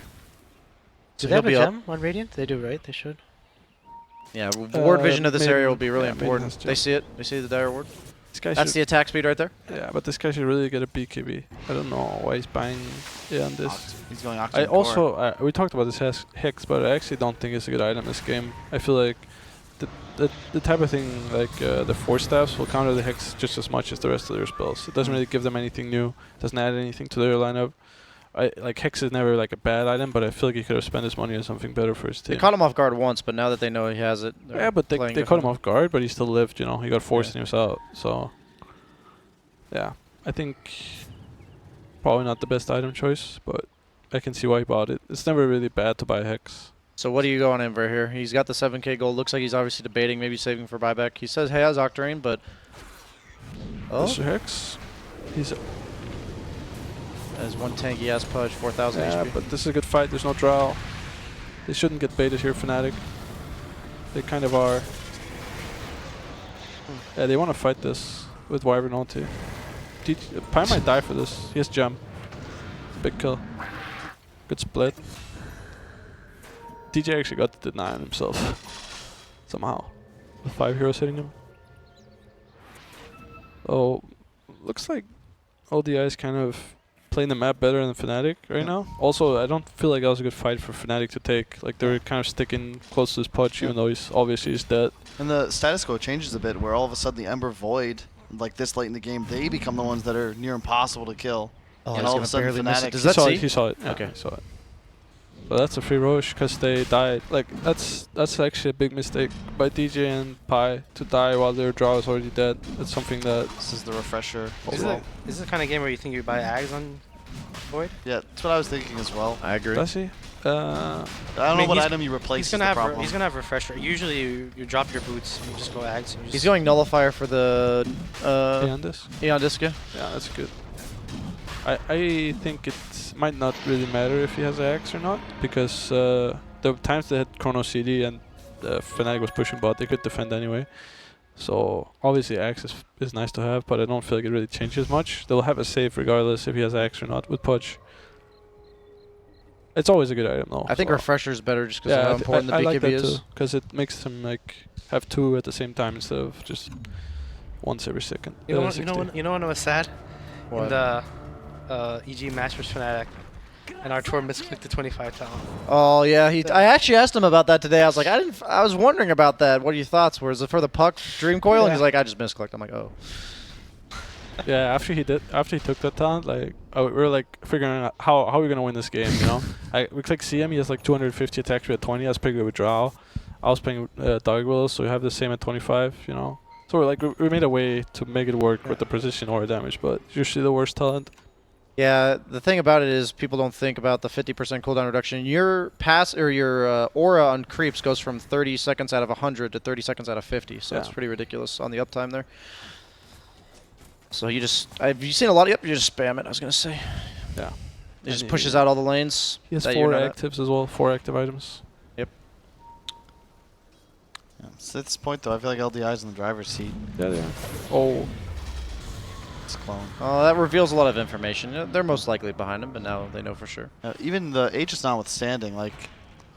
So they have a he'll be up. gem on Radiant? They do, right? They should. Yeah, ward vision of this area will be really yeah, main important. has They gem. see it. They see the dire ward. This guy That's should, the attack speed right there. yeah, but this guy should really get a BKB. I don't know why he's buying on this. He's going Octane I Core. also we talked about this Hex, but I actually don't think it's a good item this game. I feel like the type of thing like the Force Staffs will counter the Hex just as much as the rest of their spells. It doesn't really give them anything new. Doesn't add anything to their lineup. Like Hex is never like a bad item, but I feel like he could have spent his money on something better for his team. They caught him off guard once, but now that they know he has it, Yeah, but they caught him different. off guard, but he still lived. You know, he got forced Yeah. and he was out. So yeah, I think probably not the best item choice, but I can see why he bought it. It's never really bad to buy Hex. So what are you going in for here? He's got the 7k gold. Looks like he's obviously debating maybe saving for buyback. He says he has Octarine, but Mr. Hex, he's as one tanky ass Pudge, 4,000 yeah, HP. but this is a good fight. There's no drow. They shouldn't get baited here, Fnatic. They kind of are. Yeah, they want to fight this with Wyvern ulti. Pi might die for this. He has gem. Big kill. Good split. DJ actually got the deny on himself. Somehow. The 5 heroes hitting him. Oh, looks like LDI is kind of playing the map better than Fnatic right now. Also, I don't feel like that was a good fight for Fnatic to take. Like, they're kind of sticking close to his Pudge, even though he's obviously dead. And the status quo changes a bit, where all of a sudden the Ember Void, like this late in the game, they become the ones that are near impossible to kill. Oh, and he's all of gonna a sudden barely miss it. Fnatic. Does that see? He saw it. Yeah, Okay. he saw it. But that's a free Roche because they died. Like that's actually a big mistake by DJ and Pi to die while their draw is already dead. That's something that This is the refresher. Is as it? well. Is it the kind of game where you think you buy Ags on Void? Yeah, that's what I was thinking as well. I agree. does he? I don't know what item you replace. He's gonna have. problem. He's gonna have refresher. Usually, you drop your boots and you just go Ags. And you He's just going Nullifier for the Eondis? Eon Disca. Yeah, that's good. I think it might not really matter if he has Axe or not, because the times they had Chrono CD and Fnatic was pushing bot, they could defend anyway. So obviously Axe is nice to have, but I don't feel like it really changes much. They'll have a save regardless if he has Axe or not with Pudge. It's always a good item though. I think so. Refresher is better just because Yeah, of how I important the I like BKB that is. too, because it makes him like have 2 at the same time instead of just once every second. You know, what, 60. you know when I was sad? What? In the EG match with Fnatic, and Artur misclicked the 25 talent. Oh yeah, I actually asked him about that today. I was like, I was wondering about that. What are your thoughts? Was it for the puck Dream Coil? And Yeah. he's like, I just misclicked. I'm like, oh. Yeah, after he took that talent, like we were like figuring out how are we gonna win this game, you know? We click CM, he has like 250 attack speed at 20. I was playing with Drow. I was playing Dog Willows, so we have the same at 25, you know. So we're like we made a way to make it work with the precision or damage, but usually the worst talent. Yeah, the thing about it is people don't think about the 50% cooldown reduction. Your pass or your aura on creeps goes from 30 seconds out of 100 to 30 seconds out of 50, so it's Yeah. pretty ridiculous on the uptime there. So you just, have you seen a lot of, yep, you just spam it, I was going to say. Yeah. It just And pushes out all the lanes. He has that 4 you're not at. actives as well, 4 active items. Yeah, So at this point, though, I feel like LDI's in the driver's seat. Yeah, they are. Oh, It's clone. Oh, that reveals a lot of information. They're most likely behind him, but now they know for sure. Even the Aegis notwithstanding, like,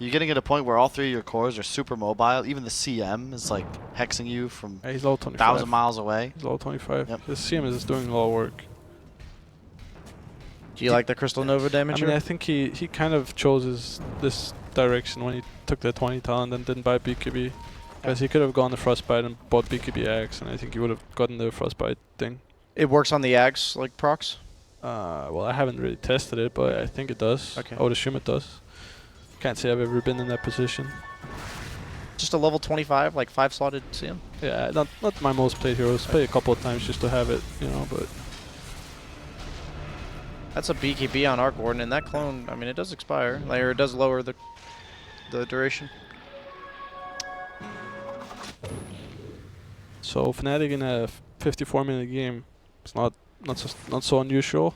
you're getting at a point where all 3 of your cores are super mobile. Even the CM is, like, hexing you from yeah, he's level 25. 1,000 miles away. He's level 25. Yep. His CM is doing a lot of work. Do you like the Crystal Nova damage? I mean, here? I think he kind of chose this direction when he took the 20 talent and didn't buy BKB. Because he could have gone the Frostbite and bought BKB Axe, and I think he would have gotten the Frostbite thing. It works on the Ags, like procs? Well, I haven't really tested it, but I think it does. Okay. I would assume it does. Can't say I've ever been in that position. Just a level 25, like 5-slotted CM? Yeah, not my most played heroes. Play a couple of times just to have it, you know, but... That's a BKB on Arc Warden, and that clone, I mean, it does expire. Like, or it does lower the duration. So Fnatic in a 54-minute game, it's not so unusual.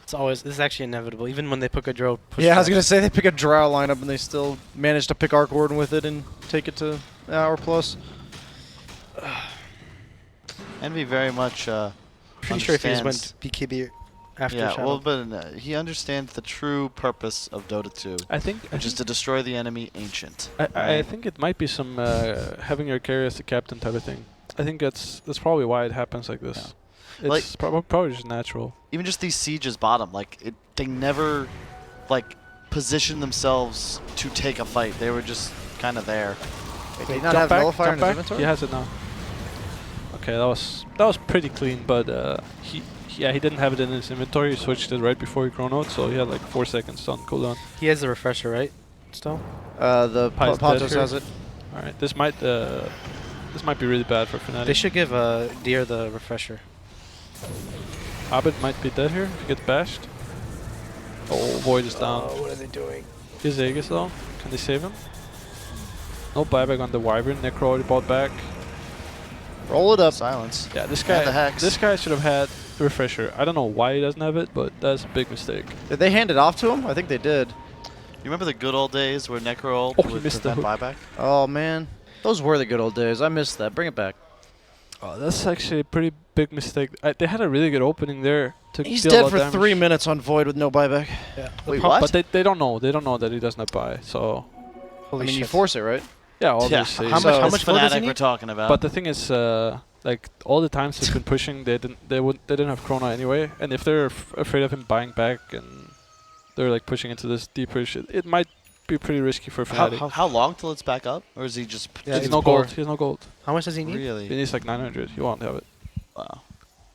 It's always, this is actually inevitable. Even when they put a draw. Yeah, I was going to say they pick a Drow lineup, and they still manage to pick Arc Warden with it and take it to an hour plus. Envy very much Pretty sure if he just went understands- BKB after Yeah, Shadow. well, but he understands the true purpose of Dota 2, I think which is to destroy the enemy ancient. I right? think it might be some having your carry as the captain type of thing. I think that's probably why it happens like this. Like- It's probably just natural. Even just these sieges bottom, like they never like position themselves to take a fight. They were just kind of there. Wait, did he not have Nullifier in his inventory? He has it now. Okay, that was pretty clean, but he didn't have it in his inventory. He switched it right before he chronoed, so he had like 4 seconds on cooldown. He has the refresher, right? Still? The Pies Patos dead has here. it. All right, this might be really bad for Fnatic. They should give Deer the refresher. Abed might be dead here if he gets bashed. Oh, Void is down. What are they doing? Here's Aegis though. Can they save him? No buyback on the Wyvern. Necro already bought back. Roll it up. Silence. Yeah, this And guy. the hex. This guy should have had the refresher. I don't know why he doesn't have it, but that's a big mistake. Did they hand it off to him? I think they did. You remember the good old days where Necro Oh, he would missed the prevent hook. buyback? Oh, man. Those were the good old days. I missed that. Bring it back. Oh, that's actually a pretty big mistake. They had a really good opening there to He's deal a dead lot for of damage. 3 minutes on Void with no buyback. Yeah. Wait, what? But they don't know. They don't know that he does not buy. So Holy I mean, shit. you force it, right? yeah, Yeah. obviously. How So- much gold does he Fnatic we're need? talking about? But the thing is, like all the times they've been pushing, they didn't have Chrono anyway. And if they're afraid of him buying back and they're like pushing into this deep push, it might be pretty risky for Fnatic. how long till it's back up? Or is he just... Yeah, He has it's no poor. gold. He has no gold. How much does he need? Really? He needs like 900. He won't have it. Wow.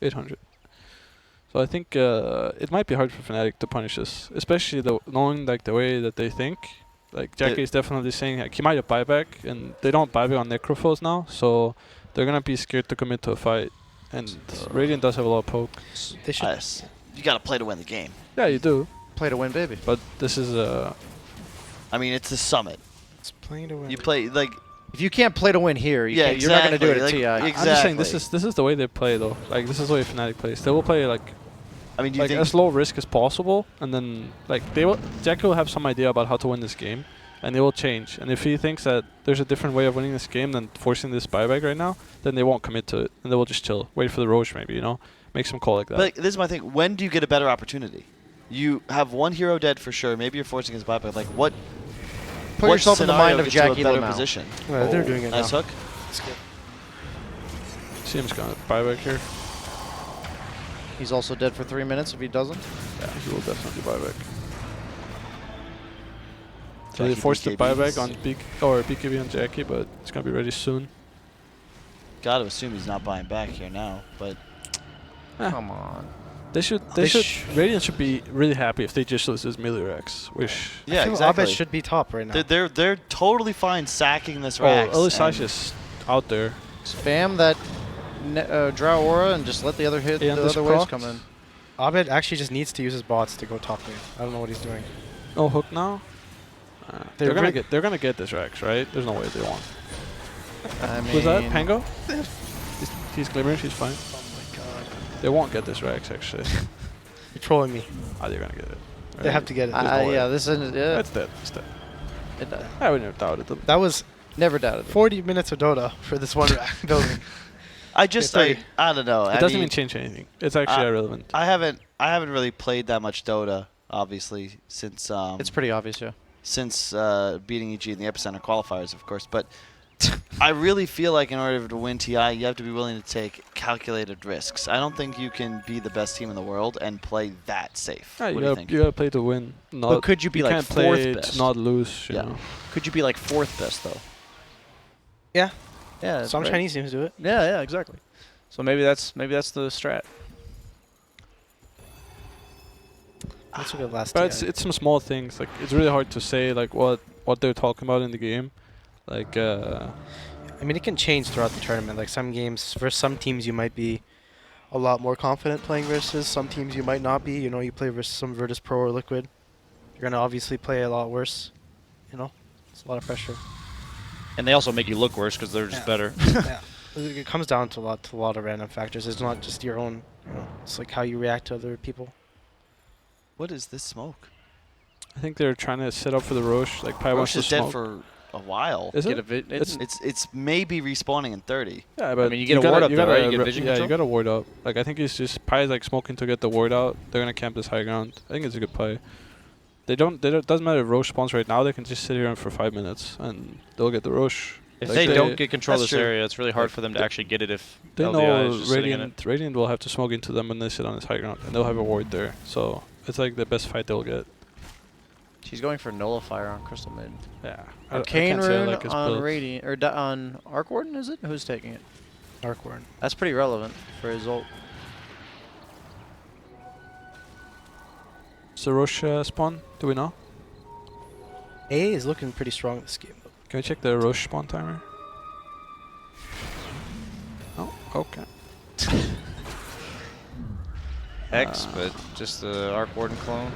800. So I think it might be hard for Fnatic to punish this, especially knowing like the way that they think. Like Jackie is definitely saying like, he might have buyback, and they don't buyback on Necrophils now, so they're gonna be scared to commit to a fight. And Radiant does have a lot of poke. They should. Yes. You got to play to win the game. Yeah, you do. Play to win, baby. But this is I mean, it's the summit. It's playing to win. You play, like... If you can't play to win here, Yeah, you're not going to do it at exactly, TI. like, I'm just saying Exactly. this is the way they play though. Like this is the way Fnatic plays. They will play like I mean, do you think... as low risk as possible, and then like Jackie will have some idea about how to win this game, and they will change. And if he thinks that there's a different way of winning this game than forcing this buyback right now, then they won't commit to it, and they will just chill, wait for the Roche maybe, you know, make some call like that. But like, this is my thing. When do you get a better opportunity? You have one hero dead for sure. Maybe you're forcing his buyback. Like, what... Put what yourself in the scenario mind of gets you a Jackie better Lamau. position? Yeah, they're doing it Nice now. hook. It's good. CM's gonna buyback here. He's also dead for 3 minutes if he doesn't. Yeah, he will definitely buyback. So they Jackie forced the BKBs. buyback on BKB on Jackie, but it's gonna be ready soon. Got to assume he's not buying back here now, but... Come on. They should Radiant should be really happy if they just lose this melee Rex, which Yeah, I feel exactly. Abed should be top right now. They're totally fine sacking this oh, Rax. Elisage and- is out there. Spam that Drow Aura and just let the other hit, And the this other waves proc? come in. Abed actually just needs to use his bots to go top lane. I don't know what he's doing. No hook now. They're They're gonna get this Rex, right? There's no way they won't. I mean, Who's that? Pango? He's glimmering. She's fine. Oh my god. They won't get this Rex actually. You're trolling me. They're gonna get it. They have to get it. There's no way. Yeah, this is It's dead. It's dead. I would never doubt it. That was Never doubted it. 40 minutes of Dota for this one building. I just It's I don't know. It doesn't even change anything. It's actually irrelevant. I haven't really played that much Dota, obviously, since It's pretty obvious, yeah. since beating EG in the Epicenter qualifiers, of course. But I really feel like in order to win TI, you have to be willing to take calculated risks. I don't think you can be the best team in the world and play that safe. Yeah, What do you think? you gotta play to win. Not, But could you be like can't fourth play best? to not lose. You Yeah. know? Could you be like fourth best though? Yeah. Yeah. Some right. Chinese teams do it. Yeah, exactly. So maybe that's the strat. Let's look at last But TI. it's some small things. Like it's really hard to say like what they're talking about in the game. Like I mean, it can change throughout the tournament. Like some games, for some teams, you might be a lot more confident playing versus. Some teams you might not be. You know, you play versus some Virtus Pro or Liquid, you're gonna obviously play a lot worse. You know, it's a lot of pressure. And they also make you look worse because they're just better. Yeah, it comes down to a lot of random factors. It's not just your own. You know, it's like how you react to other people. What is this smoke? I think they're trying to set up for the Roche. Like Pi Roche wants to is dead smoke. for a while. Is Get it? a vi- It's maybe respawning in 30. Yeah, but mean, you get a ward up though, right? You get re- vision Yeah, you control? got a ward up. Like I think he's just Pi is like smoking to get the ward out. They're gonna camp this high ground. I think it's a good play. They don't. Doesn't matter if Roche spawns right now. They can just sit here for 5 minutes and they'll get the Roche. If Like they they- don't get control of That's this true. area, it's really hard for them to actually get it if They LDI know is just sitting in it. Radiant will have to smoke into them when they sit on this high ground, and they'll have a ward there. So it's like the best fight they'll get. She's going for Nullifier on Crystal Mid. Yeah. Arcane can't say I Rune like his on build. Radiant or on Arc Warden, is it? Who's taking it? Arcwarden. That's pretty relevant for his ult. Is the Roche spawn? Do we know? A is looking pretty strong this game. Can we check the Roche spawn timer? Oh, okay. X, but just the Arc Warden clone.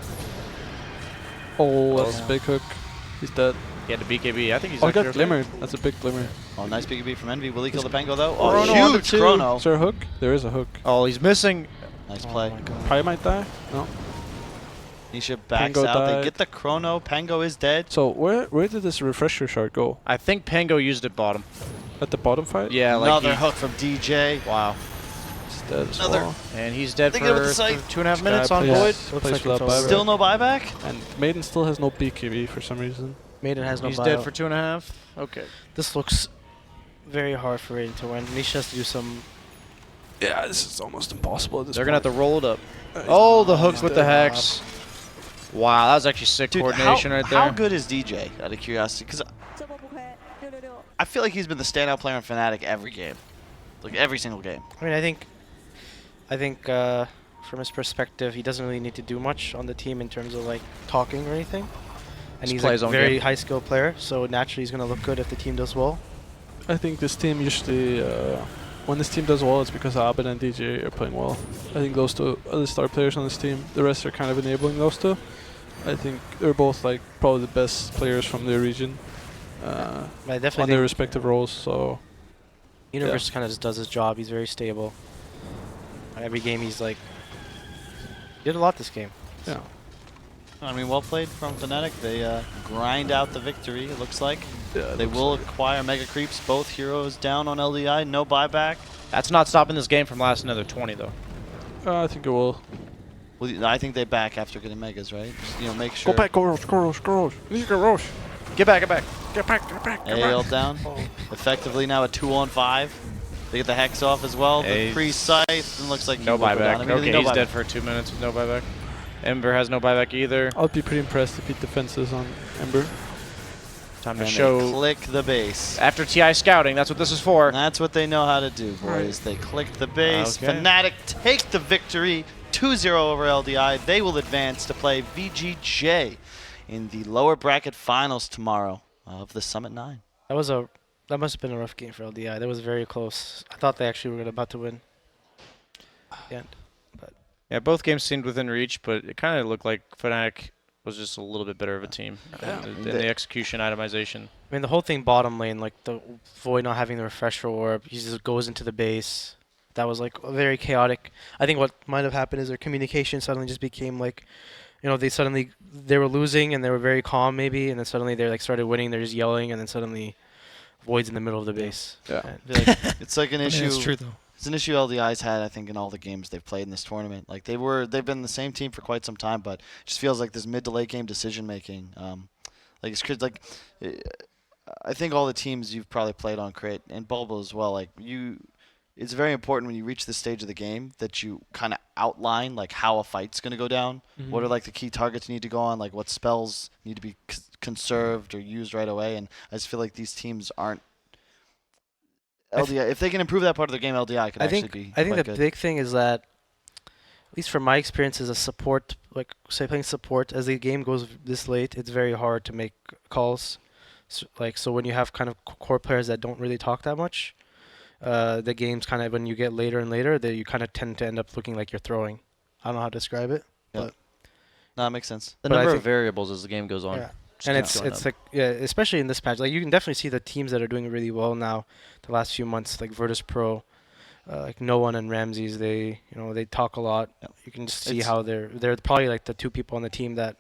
Oh, that's Oh. a big hook. He's dead. He had the BKB. I think he's Oh, he actually got okay. glimmered. That's a big glimmer. Oh, nice BKB from Envy. Will he kill the Pango though? Chrono Oh, on the huge two. chrono. Is there a hook? There is a hook. Oh, he's missing. Nice Oh play. my God. Pi might die? No. Nisha backs Pango out. They died. get the chrono. Pango is dead. So where did this refresher shard go? I think Pango used it bottom. At the bottom fight? Yeah, like Another he- hook from DJ. Wow. He's dead as Another- well. And he's dead They get with for the scythe. 2.5 This minutes guy on plays- Void. Looks plays like without it's over. buyback. Still no buyback? And Maiden still has no BKB for some reason. Maiden has no He's bio. dead for 2.5. Okay. This looks very hard for Raiden to win. Nisha has to do some. Yeah, this is almost impossible at this They're going to have to roll it up. He's Oh, the dead. hook He's with the dead. hex. Wow, that was actually sick Dude, coordination right there. how good is DJ, out of curiosity? Because I feel like he's been the standout player in Fnatic every game. Like, every single game. I mean, I think from his perspective, he doesn't really need to do much on the team in terms of like talking or anything. And Just he's play a his own very game. high skill player, so naturally he's gonna look good if the team does well. I think this team usually, when this team does well, it's because Abed and DJ are playing well. I think those two are the star players on this team. The rest are kind of enabling those two. I think they're both like probably the best players from their region I on definitely their think respective roles. So Universe kind of just does his job. He's very stable. Every game he's like did a lot this game. yeah, I mean, well played from Fnatic. They grind out the victory, it looks like. yeah They will acquire Mega Creeps. Both heroes down on LDI. No buyback. That's not stopping this game from lasting another 20, though. I think it will. Well, I think they back after getting Megas, right? Just, make sure. Go back, go Roche, go Roche, go Roche. You need to go Roche. Get back, get back. Get back, get back, get AL back. down. Effectively now a 2-on-5. They get the Hex off as well. The Ace. pre-scythe. And looks like No he will go down buyback. immediately. Okay, No he's buyback. dead for 2 minutes with no buyback. Ember has no buyback either. I'd be pretty impressed if he defenses on Ember. Time And to they show. click the base. After TI scouting, that's what this is for. And that's what they know how to do, boys. Right. They click the base. Okay. Fnatic take the victory. 2-0 over LDI. They will advance to play VGJ in the lower bracket finals tomorrow of the Summit 9. That must have been a rough game for LDI. That was very close. I thought they actually were about to win. Yeah. Yeah, both games seemed within reach, but it kind of looked like Fnatic was just a little bit better of a team in the execution itemization. I mean, the whole thing bottom lane, like the Void not having the refresher orb, he just goes into the base. That was like very chaotic. I think what might have happened is their communication suddenly just became like, they were losing and they were very calm maybe, and then suddenly they like started winning. They're just yelling, and then suddenly, voids in the middle of the base. Yeah. And I feel like it's like an I mean, issue. it's true though. It's an issue LDI's had, I think, in all the games they've played in this tournament. Like they've been the same team for quite some time, but it just feels like this mid to late game decision making. Like it's like I think all the teams you've probably played on Crit and Bulbo as well. Like it's very important when you reach this stage of the game that you kind of outline like how a fight's going to go down. Mm-hmm. What are like the key targets you need to go on? Like what spells need to be conserved or used right away? And I just feel like these teams aren't. LDI, if they can improve that part of their game, LDI could actually be. I think quite the good. big thing is that, at least from my experience as a support, like say playing support, as the game goes this late, it's very hard to make calls. So when you have kind of core players that don't really talk that much, the game's kind of when you get later and later, you kind of tend to end up looking like you're throwing. I don't know how to describe it. Yeah. But No, that makes sense. The But I number of think- variables as the game goes on. Yeah. just And keeps it's going it's up. like especially in this patch, like you can definitely see the teams that are doing really well now. The last few months, like Virtus Pro, like No One and Ramses, they talk a lot. Yep. You can just see It's- how they're probably like the two people on the team that,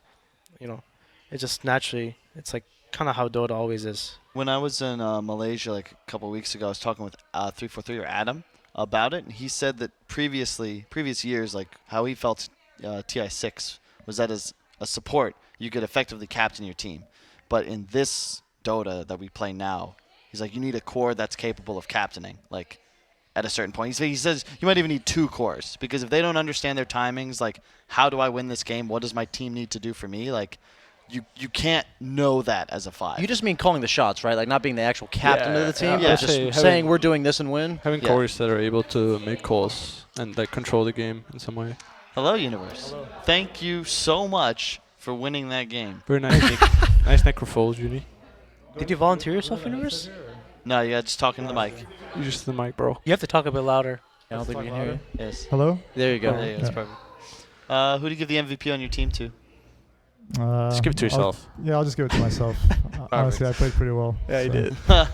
it's just naturally it's like kind of how Dota always is. When I was in Malaysia like a couple of weeks ago, I was talking with 343 or Adam about it, and he said that previous years, like how he felt TI6 was that as a support, you could effectively captain your team. But in this Dota that we play now, he's like, you need a core that's capable of captaining, like at a certain point. He says you might even need 2 cores, because if they don't understand their timings, like how do I win this game? What does my team need to do for me? Like you can't know that as a 5. You just mean calling the shots, right? Like not being the actual captain of the team, yeah. but just Say saying we're doing this and win. Having Yeah. cores that are able to make calls and like control the game in some way. Hello, Universe. Thank you so much for winning that game. Very nice. Nice necrophole, Junie. Did you volunteer yourself, Universe? No, yeah, just talking to the mic. You just the mic, bro. You have to talk a bit louder. I don't think we can hear you. Yes. Hello. There you go. There you go, that's perfect. Who do you give the MVP on your team to? Just give it to yourself. I'll just give it to myself. Honestly, I played pretty well. Yeah, you so.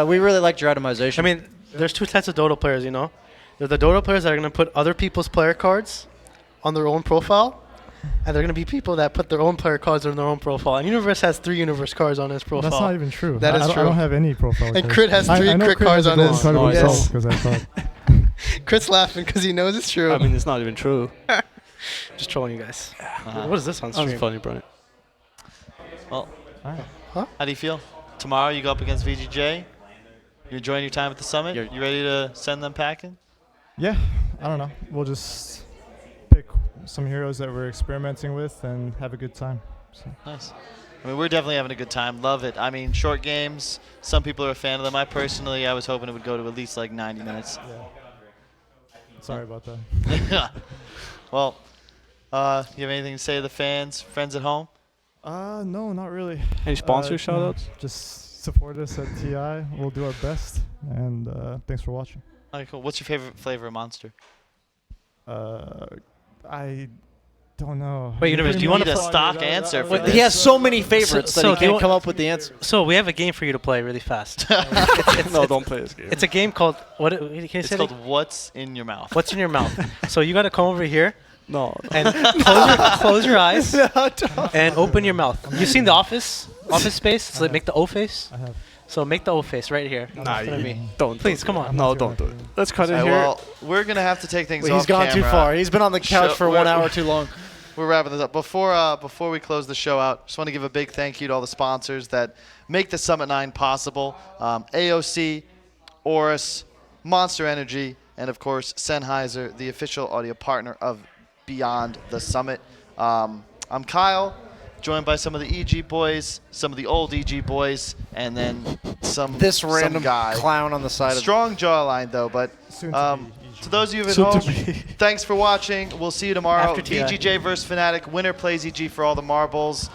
did. We really liked your itemization. I mean, there's 2 types of Dota players, There's the Dota players that are going to put other people's player cards on their own profile, and they're going to be people that put their own player cards on their own profile. And Universe has 3 Universe cards on his profile. That's not even true. That is I true. don't have any profile. And cards. Crit has I 3 know Crit Crit cards has on a gold his. card Oh, himself Yes. because I thought. Crit's laughing because he knows it's true. I mean, it's not even true. Just trolling you guys. Uh-huh. What is this on That was stream? funny, Brian. Well, Alright. how do you feel? Tomorrow you go up against VGJ. You enjoying your time at the summit? You ready to send them packing? Yeah, I don't know. We'll just pick some heroes that we're experimenting with and have a good time. So. Nice. I mean, we're definitely having a good time. Love it. I mean, short games. Some people are a fan of them. I was hoping it would go to at least like 90 minutes. Yeah. Sorry about that. Well, you have anything to say to the fans, friends at home? No, not really. Any sponsor No, shoutouts? Just support us at TI. We'll do our best. And thanks for watching. Okay, cool. What's your favorite flavor of Monster? I don't know. Wait, Universe, do you want need a to stock answer for Wait, this? he has so many favorites So that he do you can't want- come up with the answer. So we have a game for you to play really fast. No, don't play this game. It's a game called what? Can you It's say called it? What's in Your Mouth. What's in your mouth? So you got to come over here No. and close your eyes and open your mouth. You've seen the Office Space? So like make the O face. I have. So make the O face right here. Nah, Look at me. don't. Please, come on. No, don't do it. Let's cut it Alright, here. well, we're going to have to take things Wait, off he's gone too camera. far. He's been on the couch for 1 hour too long. We're wrapping this up. Before we close the show out, just want to give a big thank you to all the sponsors that make the Summit 9 possible. AOC, Oris, Monster Energy, and of course Sennheiser, the official audio partner of Beyond the Summit. I'm Kyle, joined by some of the EG boys, some of the old EG boys, and then some Random guy. clown on the side of Strong jawline though, but Soon to be to those of you at Soon to home, be. thanks for watching. We'll see you tomorrow. After TI. VGJ versus Fnatic. Winner plays EG for all the marbles.